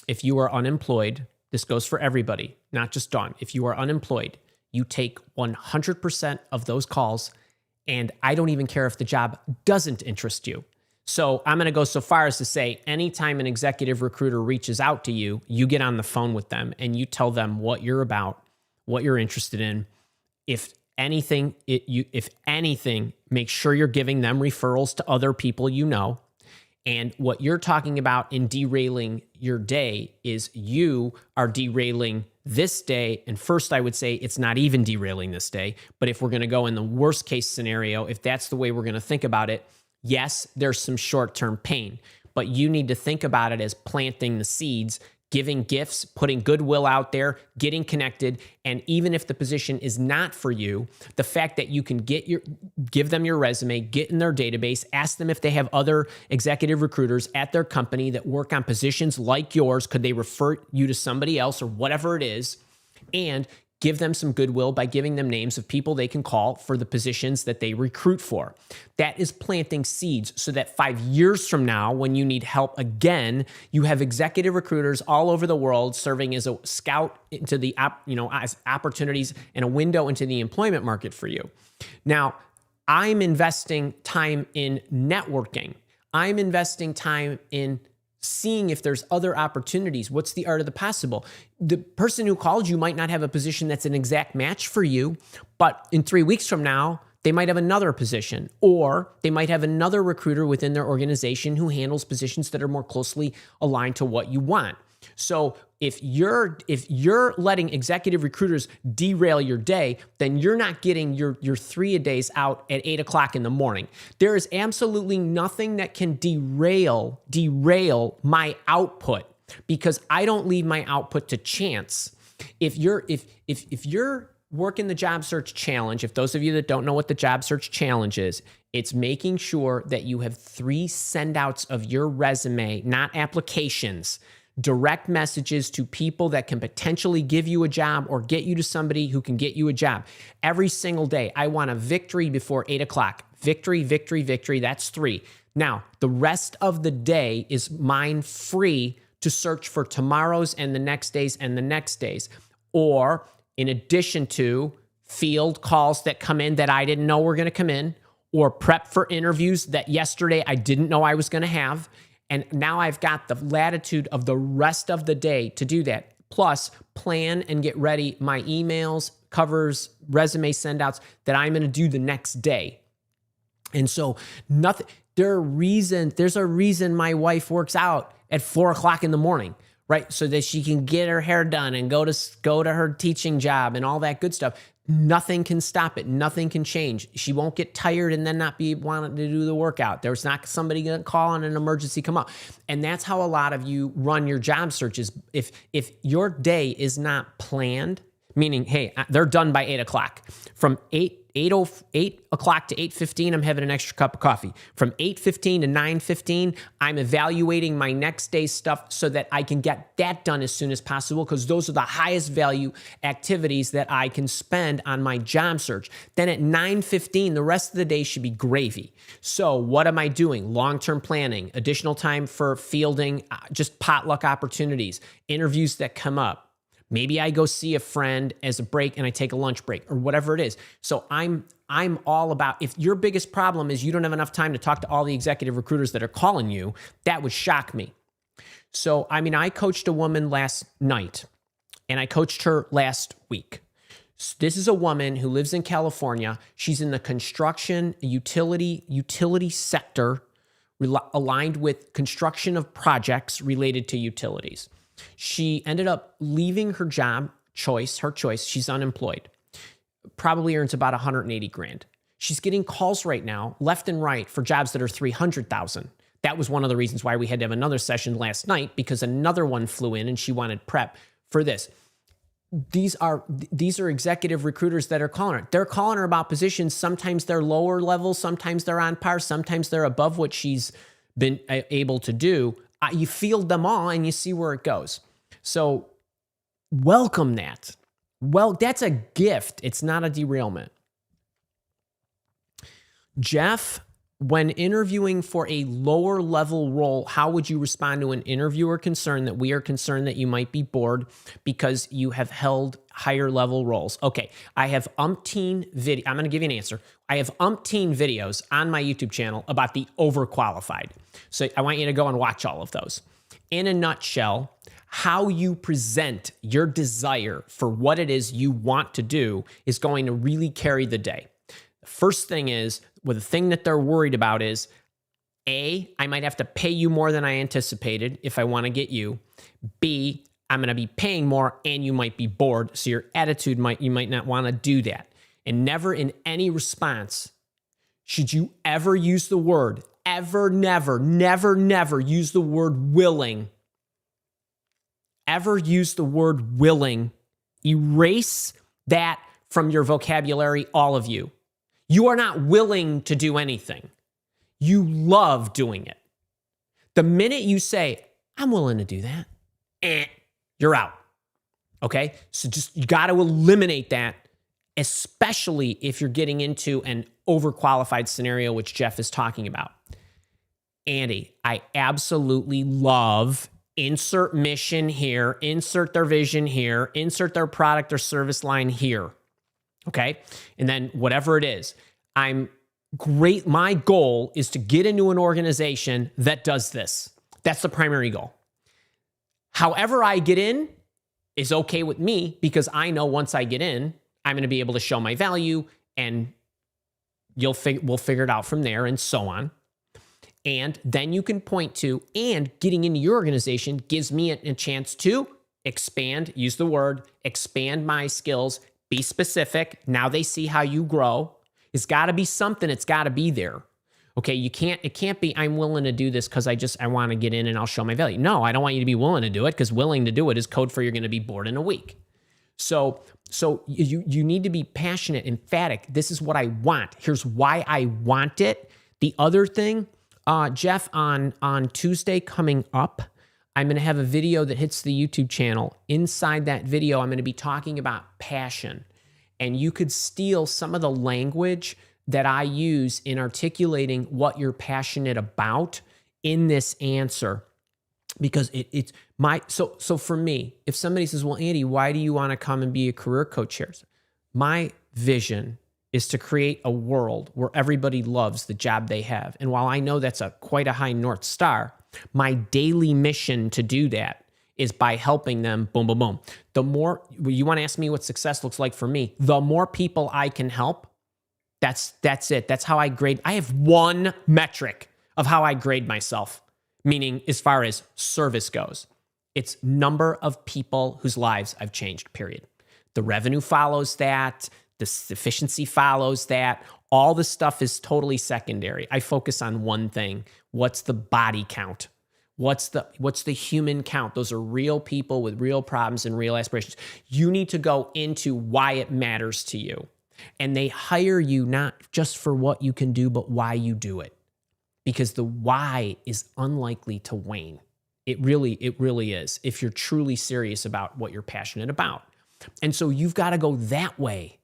if you are unemployed, this goes for everybody, not just Dawn. If you are unemployed, you take 100% of those calls, and I don't even care if the job doesn't interest you. So I'm going to go so far as to say, anytime an executive recruiter reaches out to you, you get on the phone with them and you tell them what you're about, what you're interested in. If anything, make sure you're giving them referrals to other people you know. And what you're talking about in derailing your day is you are derailing this day. And first, I would say it's not even derailing this day. But if we're going to go in the worst case scenario, if that's the way we're going to think about it, yes, there's some short-term pain, but you need to think about it as planting the seeds, giving gifts, putting goodwill out there, getting connected. And even if the position is not for you, the fact that you can give them your resume, get in their database, ask them if they have other executive recruiters at their company that work on positions like yours. Could they refer you to somebody else or whatever it is? And give them some goodwill by giving them names of people they can call for the positions that they recruit for. That is planting seeds so that 5 years from now, when you need help again, you have executive recruiters all over the world serving as a scout into the as opportunities and a window into the employment market for you. Now, I'm investing time in networking. I'm investing time in seeing if there's other opportunities. What's the art of the possible? The person who called you might not have a position that's an exact match for you, but in 3 weeks from now, they might have another position, or they might have another recruiter within their organization who handles positions that are more closely aligned to what you want. So if you're letting executive recruiters derail your day, then you're not getting your 3-a-days out at 8 o'clock in the morning. There is absolutely nothing that can derail my output, because I don't leave my output to chance. If you're working the job search challenge, if those of you that don't know what the job search challenge is, it's making sure that you have 3 sendouts of your resume, not applications, direct messages to people that can potentially give you a job or get you to somebody who can get you a job. Every single day, I want a victory before 8 o'clock. Victory, victory, victory. That's 3. Now, the rest of the day is mine free to search for tomorrow's and the next days and the next days. Or in addition to field calls that come in that I didn't know were going to come in, or prep for interviews that yesterday I didn't know I was going to have. And now I've got the latitude of the rest of the day to do that. Plus, plan and get ready my emails, covers, resume send-outs that I'm going to do the next day. And so there's a reason my wife works out at 4 o'clock in the morning, right? So that she can get her hair done and go to her teaching job and all that good stuff. Nothing can stop it. Nothing can change. She won't get tired and then not be wanting to do the workout. There's not somebody going to call on an emergency come up. And that's how a lot of you run your job searches. If your day is not planned, meaning, hey, they're done by 8 o'clock. From 8 o'clock to 8:15, I'm having an extra cup of coffee. From 8:15 to 9:15, I'm evaluating my next day's stuff so that I can get that done as soon as possible, because those are the highest value activities that I can spend on my job search. Then at 9:15, the rest of the day should be gravy. So what am I doing? Long-term planning, additional time for fielding, just potluck opportunities, interviews that come up. Maybe I go see a friend as a break and I take a lunch break or whatever it is. So I'm all about, if your biggest problem is you don't have enough time to talk to all the executive recruiters that are calling you, that would shock me. So, I coached a woman last night and I coached her last week. So this is a woman who lives in California. She's in the construction utility sector, aligned with construction of projects related to utilities. She ended up leaving her job her choice. She's unemployed. Probably earns about 180 grand. She's getting calls right now, left and right, for jobs that are 300,000. That was one of the reasons why we had to have another session last night, because another one flew in and she wanted prep for this. These are executive recruiters that are calling her. They're calling her about positions. Sometimes they're lower level. Sometimes they're on par. Sometimes they're above what she's been able to do. You field them all and you see where it goes. So welcome that. Well, that's a gift. It's not a derailment. Jeff, when interviewing for a lower level role, how would you respond to an interviewer concern that we are concerned that you might be bored because you have held higher level roles? Okay, I have umpteen video. I'm going to give you an answer. I have umpteen videos on my YouTube channel about the overqualified. So I want you to go and watch all of those. In a nutshell, how you present your desire for what it is you want to do is going to really carry the day. The first thing is, the thing that they're worried about is, A, I might have to pay you more than I anticipated if I want to get you. B, I'm going to be paying more and you might be bored. So your attitude you might not want to do that. And never in any response should you ever use the word, never use the word willing. Ever use the word willing. Erase that from your vocabulary, all of you. You are not willing to do anything. You love doing it. The minute you say, I'm willing to do that, you're out. Okay? So you got to eliminate that, especially if you're getting into an overqualified scenario, which Jeff is talking about. Andy, I absolutely love insert mission here, insert their vision here, insert their product or service line here. Okay? And then whatever it is, I'm great. My goal is to get into an organization that does this. That's the primary goal. However I get in is okay with me, because I know once I get in, I'm going to be able to show my value and we'll figure it out from there, and so on. And then you can point to, and getting into your organization gives me a chance to expand, use the word, expand my skills, be specific. Now they see how you grow. It's got to be something. It's got to be there. Okay, it can't be, I'm willing to do this because I want to get in and I'll show my value. No, I don't want you to be willing to do it, because willing to do it is code for you're going to be bored in a week. So you need to be passionate, emphatic. This is what I want. Here's why I want it. The other thing, Jeff, on Tuesday coming up, I'm going to have a video that hits the YouTube channel. Inside that video, I'm going to be talking about passion. And you could steal some of the language that I use in articulating what you're passionate about in this answer. Because it's my, so for me, if somebody says, well, Andy, why do you want to come and be a career coach here? My vision is to create a world where everybody loves the job they have. And while I know that's quite a high North Star, My daily mission to do that is by helping them, boom, boom, boom. The more, you want to ask me what success looks like for me, the more people I can help, that's it. That's how I grade. I have one metric of how I grade myself, meaning as far as service goes. It's number of people whose lives I've changed, period. The revenue follows that. The efficiency follows that. All the stuff is totally secondary. I focus on one thing. What's the body count? What's the human count? Those are real people with real problems and real aspirations. You need to go into why it matters to you. And they hire you not just for what you can do, but why you do it. Because the why is unlikely to wane. It really is, if you're truly serious about what you're passionate about. And so you've got to go that way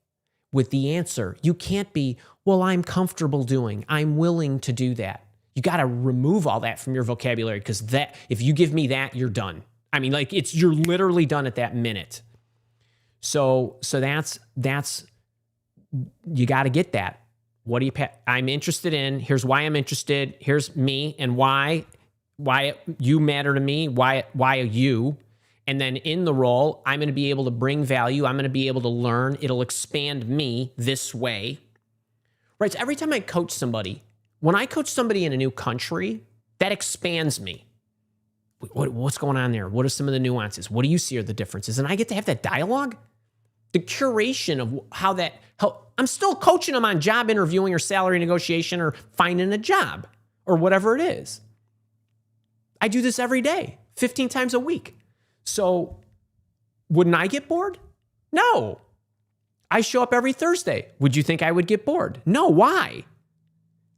with the answer. You can't be, well, I'm comfortable doing, I'm willing to do that. You got to remove all that from your vocabulary, because that, if you give me that, you're done. I mean, like, you're literally done at that minute. So that's you got to get that. What do you, I'm interested in, here's why I'm interested, here's me and why you matter to me, why you, and then in the role, I'm going to be able to bring value, I'm going to be able to learn, it'll expand me this way, right? So every time I coach somebody, when I coach somebody in a new country, that expands me. What's going on there? What are some of the nuances? What do you see are the differences? And I get to have that dialogue. The curation of how I'm still coaching them on job interviewing or salary negotiation or finding a job or whatever it is. I do this every day, 15 times a week. So wouldn't I get bored? No. I show up every Thursday. Would you think I would get bored? No. Why?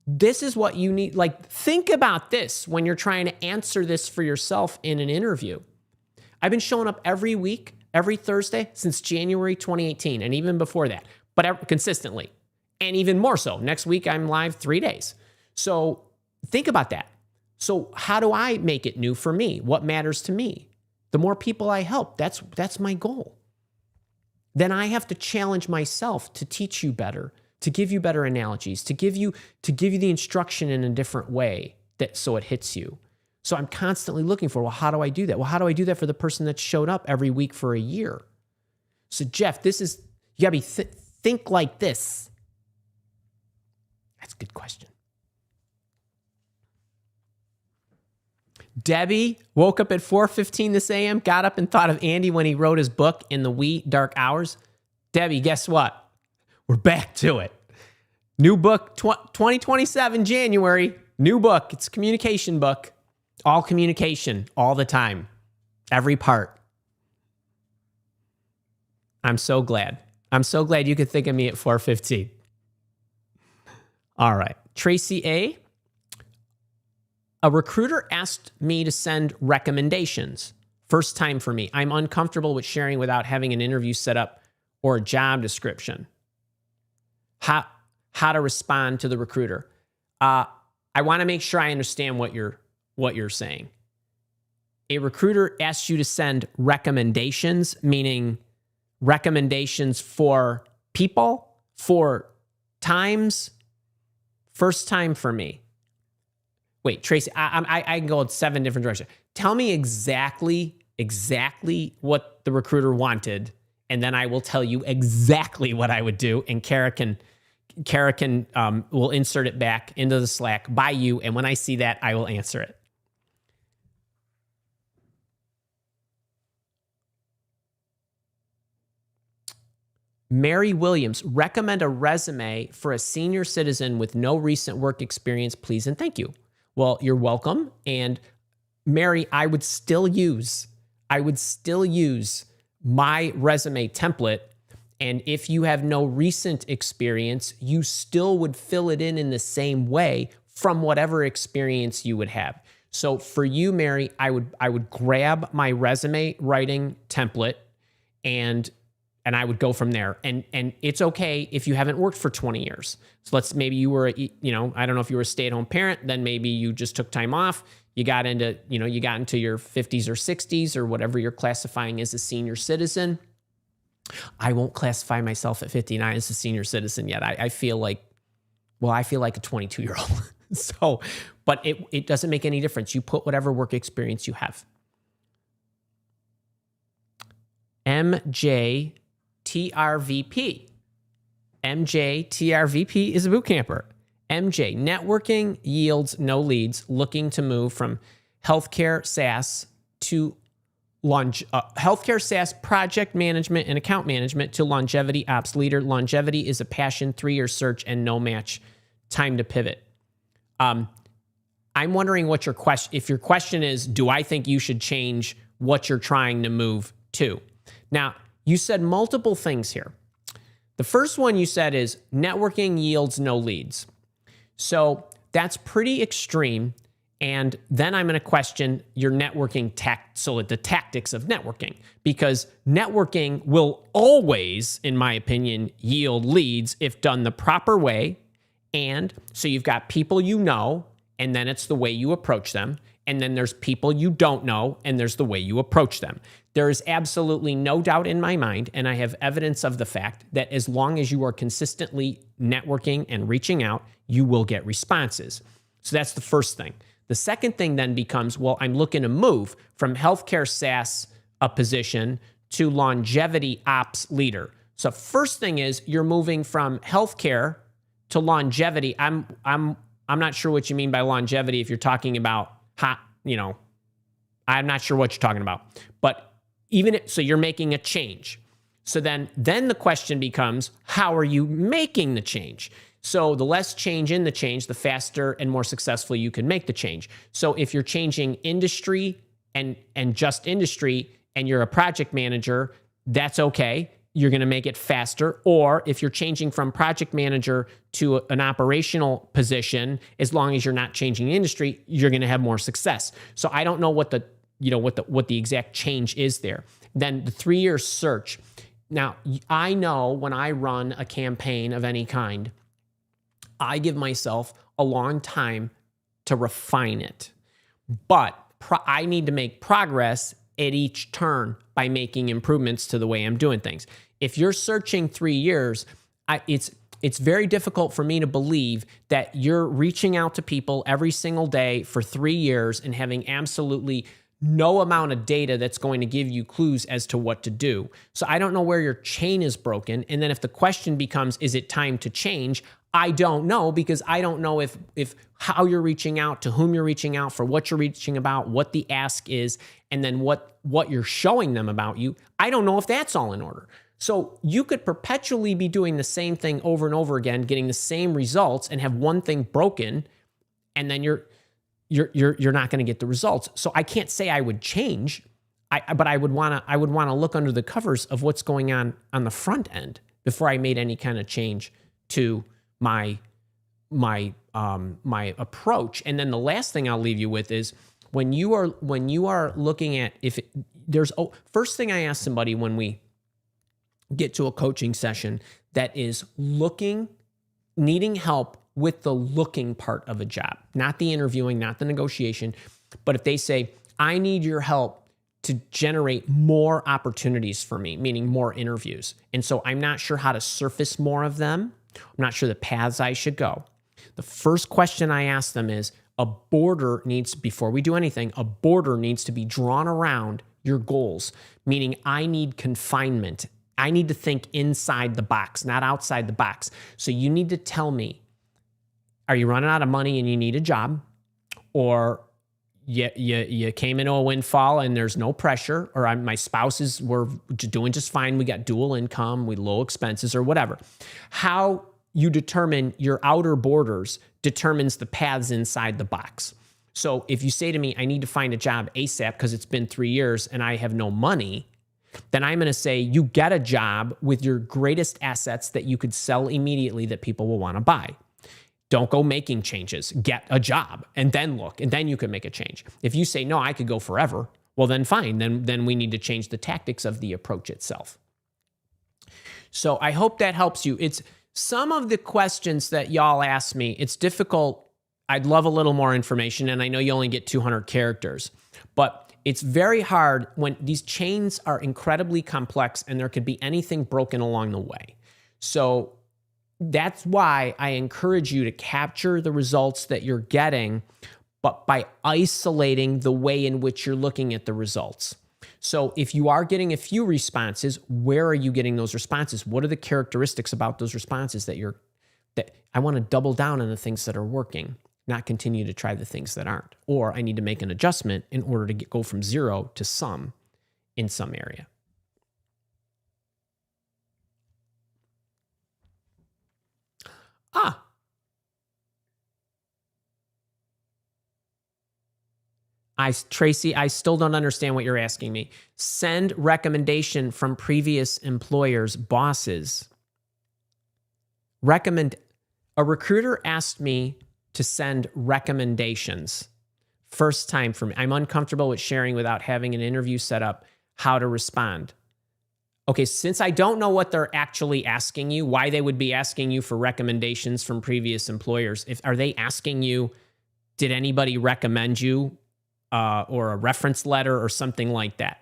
This is what you need. Like, think about this when you're trying to answer this for yourself in an interview. I've been showing up every week, every Thursday since January 2018, and even before that, but consistently, and even more so. Next week, I'm live 3 days. So think about that. So how do I make it new for me? What matters to me? The more people I help, that's my goal. Then I have to challenge myself to teach you better, to give you better analogies, to give you the instruction in a different way so it hits you. So I'm constantly looking for, well, how do I do that? Well, how do I do that for the person that showed up every week for a year? So Jeff, you gotta be think like this. That's a good question. Debbie woke up at 4:15 this a.m., got up and thought of Andy when he wrote his book in the wee dark hours. Debbie, guess what? We're back to it. New book, 2027, January. New book. It's a communication book. All communication, all the time. Every part. I'm so glad. I'm so glad you could think of me at 4:15. All right. Tracy A. A recruiter asked me to send recommendations. First time for me. I'm uncomfortable with sharing without having an interview set up or a job description. How to respond to the recruiter. I want to make sure I understand what you're saying. A recruiter asks you to send recommendations, meaning recommendations for people, for times. First time for me. Wait, Tracy, I can go in 7 different directions. Tell me exactly what the recruiter wanted, and then I will tell you exactly what I would do, and Kara will insert it back into the Slack by you, and when I see that, I will answer it. Mary Williams, recommend a resume for a senior citizen with no recent work experience, please and thank you. Well, you're welcome. And Mary, I would still use my resume template. And if you have no recent experience, you still would fill it in the same way from whatever experience you would have. So for you, Mary, I would grab my resume writing template and I would go from there. And it's okay if you haven't worked for 20 years. So maybe you were, I don't know if you were a stay-at-home parent, then maybe you just took time off. You got into your 50s or 60s or whatever you're classifying as a senior citizen. I won't classify myself at 59 as a senior citizen yet. I feel like a 22-year-old. So, but it doesn't make any difference. You put whatever work experience you have. MJTRVP. MJTRVP is a boot camper. MJ, networking yields no leads, looking to move from healthcare SaaS to healthcare SaaS project management and account management to longevity ops leader. Longevity is a passion, 3-year search and no match. Time to pivot. I'm wondering what your question, if your question is, do I think you should change what you're trying to move to? Now, you said multiple things here. The first one you said is networking yields no leads. So that's pretty extreme. And then I'm going to question your networking the tactics of networking, because networking will always, in my opinion, yield leads if done the proper way. And so you've got people you know, and then it's the way you approach them. And then there's people you don't know, and there's the way you approach them. There is absolutely no doubt in my mind, and I have evidence of the fact that as long as you are consistently networking and reaching out, you will get responses. So that's the first thing. The second thing then becomes, well, I'm looking to move from healthcare SaaS a position to longevity ops leader. So first thing is you're moving from healthcare to longevity. I'm not sure what you mean by longevity if you're talking about I'm not sure what you're talking about. But so you're making a change. So then the question becomes, how are you making the change? So the less change in the change, the faster and more successfully you can make the change. So if you're changing industry and just industry and you're a project manager, that's okay. You're going to make it faster. Or if you're changing from project manager to an operational position, as long as you're not changing industry, you're going to have more success. So I don't know what the exact change is there. Then the 3-year search. Now, I know when I run a campaign of any kind, I give myself a long time to refine it. But I need to make progress at each turn by making improvements to the way I'm doing things. If you're searching 3 years, it's very difficult for me to believe that you're reaching out to people every single day for 3 years and having absolutely no amount of data that's going to give you clues as to what to do. So I don't know where your chain is broken. And then if the question becomes, is it time to change? I don't know, because I don't know if how you're reaching out, to whom you're reaching out, for what you're reaching about, what the ask is, and then what you're showing them about you. I don't know if that's all in order. So you could perpetually be doing the same thing over and over again, getting the same results, and have one thing broken, and then you're not going to get the results. So I can't say I would change, but I would want to look under the covers of what's going on the front end before I made any kind of change to my approach. And then the last thing I'll leave you with is when you are looking at first thing I ask somebody when we get to a coaching session that is needing help with the looking part of a job, not the interviewing, not the negotiation. But if they say, I need your help to generate more opportunities for me, meaning more interviews, and so I'm not sure how to surface more of them, I'm not sure the paths I should go. The first question I ask them is, before we do anything, a border needs to be drawn around your goals, meaning I need confinement. I need to think inside the box, not outside the box. So you need to tell me, are you running out of money and you need a job? Or you came into a windfall and there's no pressure, or my spouses were doing just fine, we got dual income, we low expenses, or whatever. How you determine your outer borders determines the paths inside the box. So if you say to me, I need to find a job ASAP because it's been 3 years and I have no money, then I'm going to say you get a job with your greatest assets that you could sell immediately that people will want to buy. Don't go making changes. Get a job and then look, and then you can make a change. If you say, no, I could go forever, well, then fine. Then we need to change the tactics of the approach itself. So I hope that helps you. It's some of the questions that y'all ask me, it's difficult. I'd love a little more information, and I know you only get 200 characters, but it's very hard when these chains are incredibly complex and there could be anything broken along the way. So That's why I encourage you to capture the results that you're getting, but by isolating the way in which you're looking at the results. So if you are getting a few responses, where are you getting those responses? What are the characteristics about those responses that I want to double down on the things that are working, not continue to try the things that aren't. Or I need to make an adjustment in order to go from 0 to some in some area. Tracy, I still don't understand what you're asking me. Send recommendation from previous employers, bosses. A recruiter asked me to send recommendations. First time for me. I'm uncomfortable with sharing without having an interview set up how to respond. Okay, since I don't know what they're actually asking you, why they would be asking you for recommendations from previous employers, are they asking you, did anybody recommend you? Or a reference letter or something like that.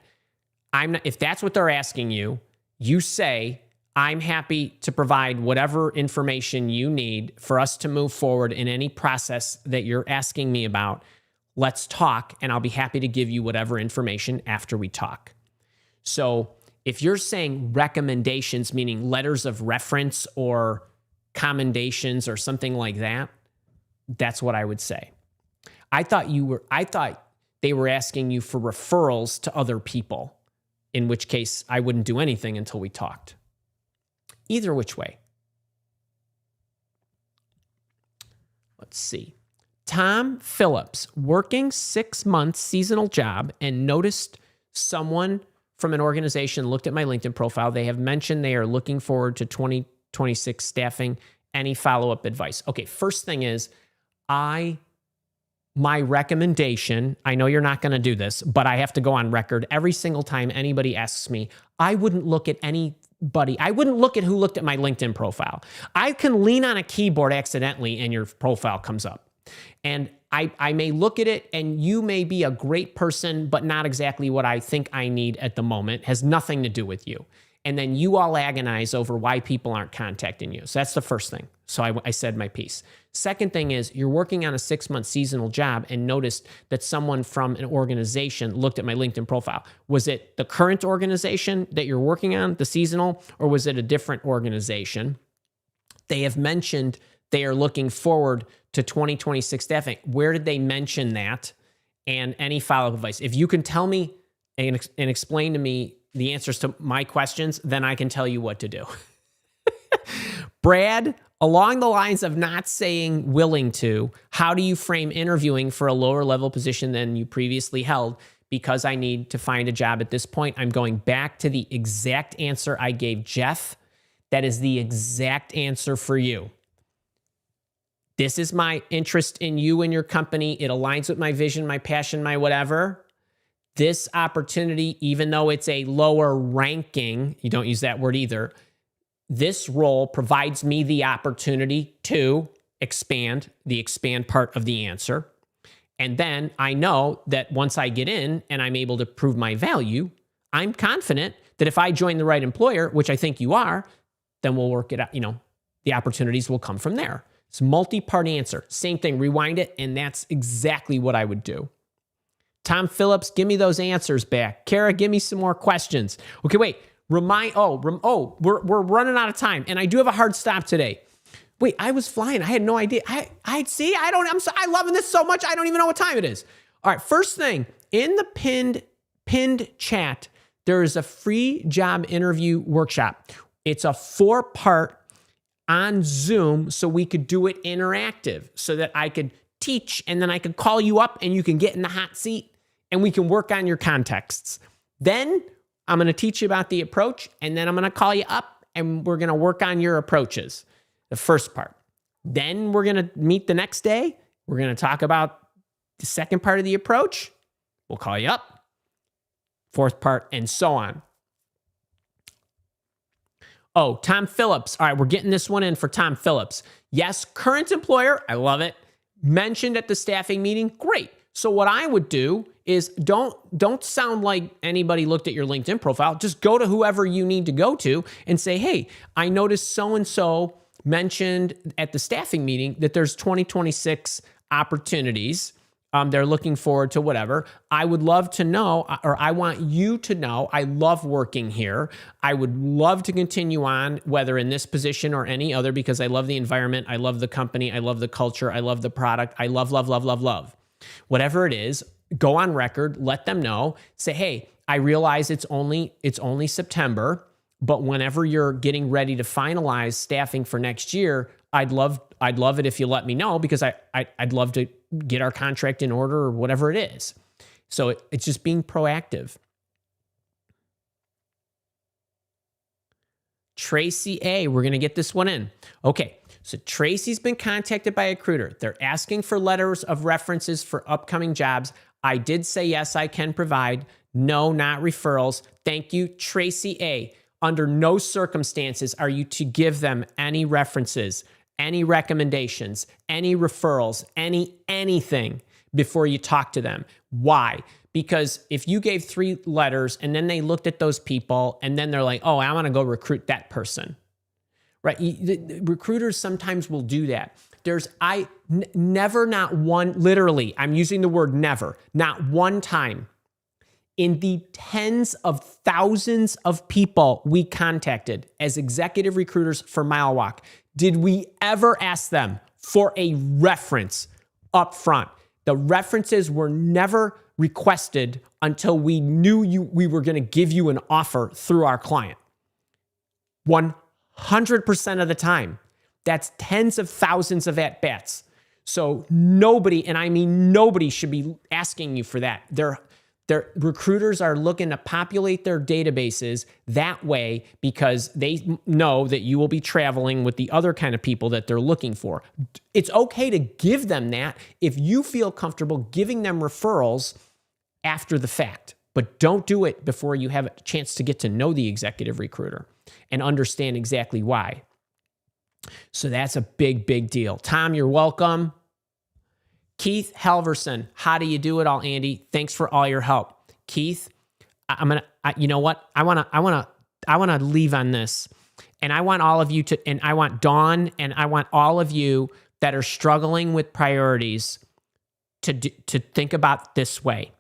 If that's what they're asking you, you say, I'm happy to provide whatever information you need for us to move forward in any process that you're asking me about. Let's talk, and I'll be happy to give you whatever information after we talk. So if you're saying recommendations, meaning letters of reference or commendations or something like that, that's what I would say. I thought they were asking you for referrals to other people, in which case I wouldn't do anything until we talked. Either which way. Let's see. Tom Phillips, working 6 months seasonal job, and noticed someone from an organization looked at my LinkedIn profile. They have mentioned they are looking forward to 2026 staffing. Any follow-up advice? Okay, first thing is, my recommendation, I know you're not going to do this, but I have to go on record. Every single time anybody asks me, I wouldn't look at anybody. I wouldn't look at who looked at my LinkedIn profile. I can lean on a keyboard accidentally and your profile comes up. And I may look at it and you may be a great person, but not exactly what I think I need at the moment. Has nothing to do with you. And then you all agonize over why people aren't contacting you. So that's the first thing. So I said my piece. Second thing is, you're working on a 6-month seasonal job and noticed that someone from an organization looked at my LinkedIn profile. Was it the current organization that you're working on, the seasonal, or was it a different organization? They have mentioned they are looking forward to 2026 staffing. Where did they mention that? And any follow-up advice. If you can tell me and explain to me the answers to my questions, then I can tell you what to do. Brad, along the lines of not saying willing to, how do you frame interviewing for a lower level position than you previously held? Because I need to find a job at this point. I'm going back to the exact answer I gave Jeff. That is the exact answer for you. This is my interest in you and your company. It aligns with my vision, my passion, my whatever. This opportunity, even though it's a lower ranking, you don't use that word either, this role provides me the opportunity to expand, the expand part of the answer. And then I know that once I get in and I'm able to prove my value, I'm confident that if I join the right employer, which I think you are, then we'll work it out. The opportunities will come from there. It's a multi-part answer. Same thing, rewind it, and that's exactly what I would do. Tom Phillips, give me those answers back. Kara, give me some more questions. Okay, wait. We're running out of time, and I do have a hard stop today. Wait, I was flying. I had no idea. I'm loving this so much. I don't even know what time it is. All right, first thing, in the pinned chat, there is a free job interview workshop. It's a 4-part on Zoom, so we could do it interactive, so that I could teach, and then I could call you up, and you can get in the hot seat, and we can work on your contexts. Then I'm going to teach you about the approach, and then I'm going to call you up, and we're going to work on your approaches, the first part. Then we're going to meet the next day. We're going to talk about the second part of the approach. We'll call you up, fourth part, and so on. Oh, Tom Phillips. All right, we're getting this one in for Tom Phillips. Yes, current employer. I love it. Mentioned at the staffing meeting. Great. So what I would do is don't sound like anybody looked at your LinkedIn profile. Just go to whoever you need to go to and say, hey, I noticed so-and-so mentioned at the staffing meeting that there's 2026 opportunities. They're looking forward to whatever. I would love to know, or I want you to know, I love working here. I would love to continue on, whether in this position or any other, because I love the environment. I love the company. I love the culture. I love the product. I love, love, love, love, love. Whatever it is, go on record, let them know, say, hey, I realize it's only September, but whenever you're getting ready to finalize staffing for next year, I'd love it if you let me know, because I'd love to get our contract in order or whatever it is. So it's just being proactive. Tracy A, we're going to get this one in. Okay, so Tracy's been contacted by a recruiter. They're asking for letters of references for upcoming jobs. I did say yes, I can provide. No, not referrals. Thank you, Tracy A. Under no circumstances are you to give them any references, any recommendations, any referrals, anything before you talk to them. Why? Because if you gave 3 letters and then they looked at those people and then they're like, oh, I want to go recruit that person, right? Recruiters sometimes will do that. Never, not one, literally, I'm using the word never, not one time in the tens of thousands of people we contacted as executive recruiters for Mile Walk, did we ever ask them for a reference up front. The references were never requested until we knew we were going to give you an offer through our client. 100% of the time. That's tens of thousands of at-bats. So nobody, and I mean nobody, should be asking you for that. Their recruiters are looking to populate their databases that way because they know that you will be traveling with the other kind of people that they're looking for. It's okay to give them that if you feel comfortable giving them referrals after the fact, but don't do it before you have a chance to get to know the executive recruiter and understand exactly why. So that's a big, big deal. Tom, you're welcome. Keith Halverson, how do you do it all, Andy? Thanks for all your help. Keith, you know what? I want to leave on this. And I want all of you to, and I want Dawn, and I want all of you that are struggling with priorities to think about this way.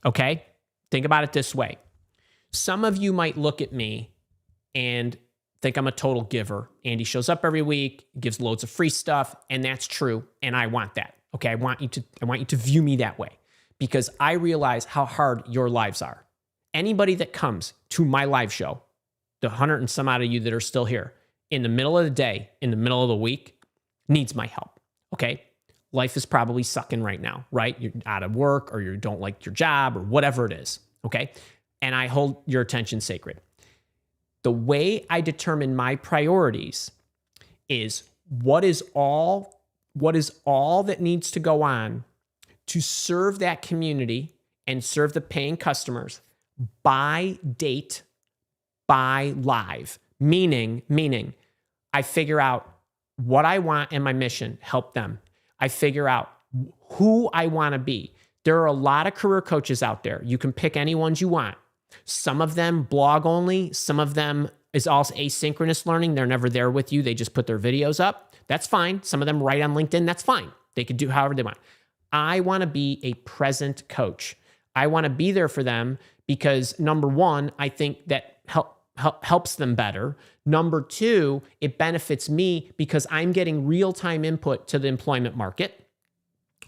Okay? Think about it this way. Some of you might look at me and think I'm a total giver. Andy shows up every week, gives loads of free stuff, and that's true, and I want that. Okay, I want you to view me that way because I realize how hard your lives are. Anybody that comes to my live show, the 100 and some odd of you that are still here, in the middle of the day, in the middle of the week, needs my help. Okay, life is probably sucking right now, right? You're out of work or you don't like your job or whatever it is. Okay, and I hold your attention sacred. The way I determine my priorities is what is all that needs to go on to serve that community and serve the paying customers by date, by live. Meaning, I figure out what I want and my mission, help them. I figure out who I want to be. There are a lot of career coaches out there. You can pick any ones you want. Some of them blog only. Some of them is also asynchronous learning. They're never there with you. They just put their videos up. That's fine. Some of them write on LinkedIn. That's fine. They could do however they want. I want to be a present coach. I want to be there for them because number one, I think that helps them better. Number two, it benefits me because I'm getting real-time input to the employment market.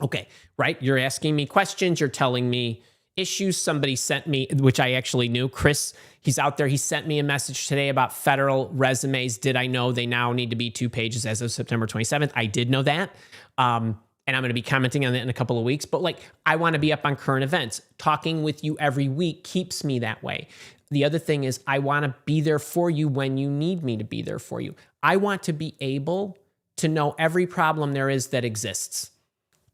Okay, right? You're asking me questions. You're telling me issues. Somebody sent me, which I actually knew, Chris, he's out there. He sent me a message today about federal resumes. Did I know they now need to be 2 pages as of September 27th? I did know that. And I'm going to be commenting on that in a couple of weeks. But I want to be up on current events. Talking with you every week keeps me that way. The other thing is I want to be there for you when you need me to be there for you. I want to be able to know every problem there is that exists.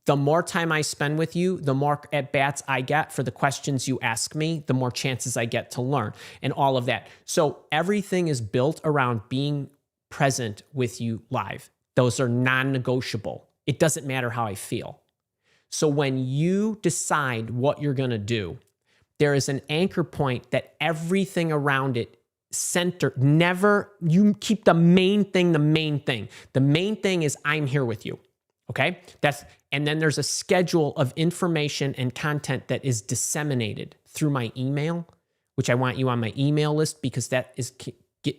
The more time I spend with you, the more at-bats I get for the questions you ask me, the more chances I get to learn and all of that. So everything is built around being present with you live. Those are non-negotiable. It doesn't matter how I feel. So when you decide what you're going to do, there is an anchor point that everything around it you keep the main thing the main thing. The main thing is I'm here with you. Okay? And then there's a schedule of information and content that is disseminated through my email, which I want you on my email list because that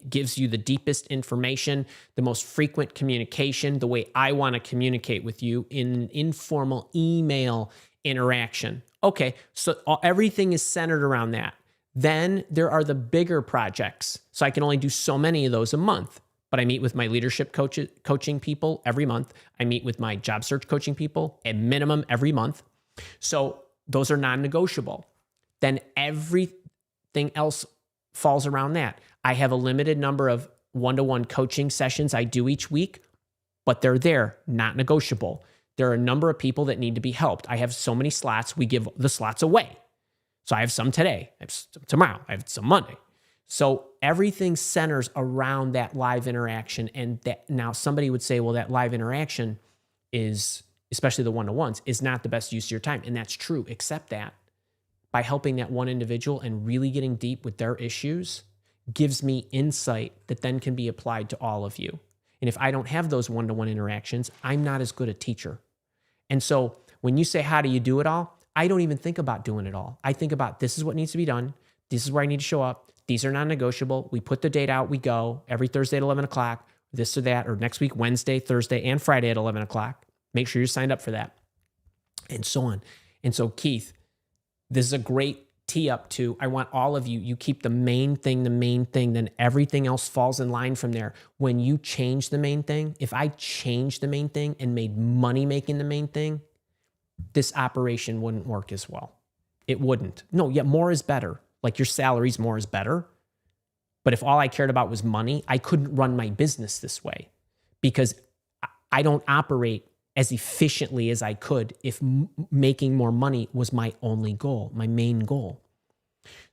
gives you the deepest information, the most frequent communication, the way I want to communicate with you in an informal email interaction. Okay, so everything is centered around that. Then there are the bigger projects. So I can only do so many of those a month, but I meet with my leadership coaching people every month. I meet with my job search coaching people at minimum every month. So those are non-negotiable. Then everything else falls around that. I have a limited number of one-to-one coaching sessions I do each week, but they're there, not negotiable. There are a number of people that need to be helped. I have so many slots. We give the slots away. So I have some today, I have some tomorrow, I have some Monday. So everything centers around that live interaction. And that now somebody would say, well, that live interaction is, especially the one-to-ones, is not the best use of your time. And that's true, except that by helping that one individual and really getting deep with their issues gives me insight that then can be applied to all of you. And if I don't have those one-to-one interactions, I'm not as good a teacher. And so when you say, how do you do it all? I don't even think about doing it all. I think about this is what needs to be done. This is where I need to show up. These are non-negotiable. We put the date out. We go every Thursday at 11 o'clock, this or that, or next week, Wednesday, Thursday, and Friday at 11 o'clock. Make sure you're signed up for that, and so on. And so, Keith, this is a great tee up to, I want all of you, you keep the main thing, then everything else falls in line from there. When you change the main thing, if I changed the main thing and made money making the main thing, this operation wouldn't work as well. It wouldn't. No, yet more is better. Like your salaries, more is better. But if all I cared about was money, I couldn't run my business this way because I don't operate as efficiently as I could if making more money was my only goal, my main goal.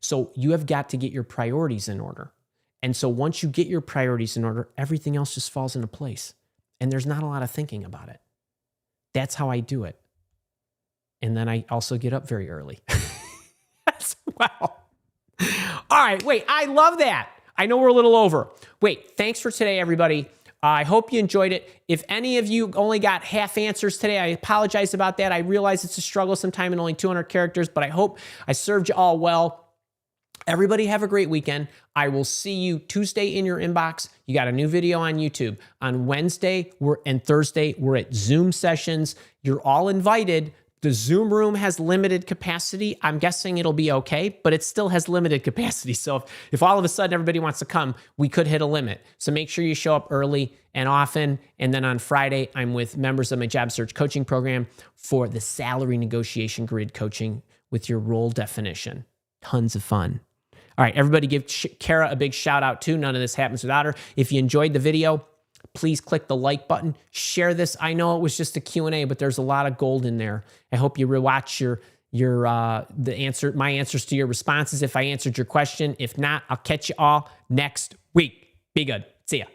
So you have got to get your priorities in order. And so once you get your priorities in order, everything else just falls into place. And there's not a lot of thinking about it. That's how I do it. And then I also get up very early as well. All right, wait, I love that. I know we're a little over. Wait, thanks for today, everybody. I hope you enjoyed it. If any of you only got half answers today, I apologize about that. I realize it's a struggle sometime in only 200 characters, but I hope I served you all well. Everybody have a great weekend. I will see you Tuesday in your inbox. You got a new video on YouTube. On Wednesday and Thursday, we're at Zoom sessions. You're all invited. The Zoom room has limited capacity. I'm guessing it'll be okay, but it still has limited capacity. So if all of a sudden everybody wants to come, we could hit a limit. So make sure you show up early and often. And then on Friday, I'm with members of my job search coaching program for the salary negotiation grid coaching with your role definition. Tons of fun. All right, everybody give Kara a big shout out too. None of this happens without her. If you enjoyed the video, please click the like button. Share this. I know it was just a Q&A, but there's a lot of gold in there. I hope you rewatch my answers to your responses if I answered your question. If not, I'll catch you all next week. Be good. See ya.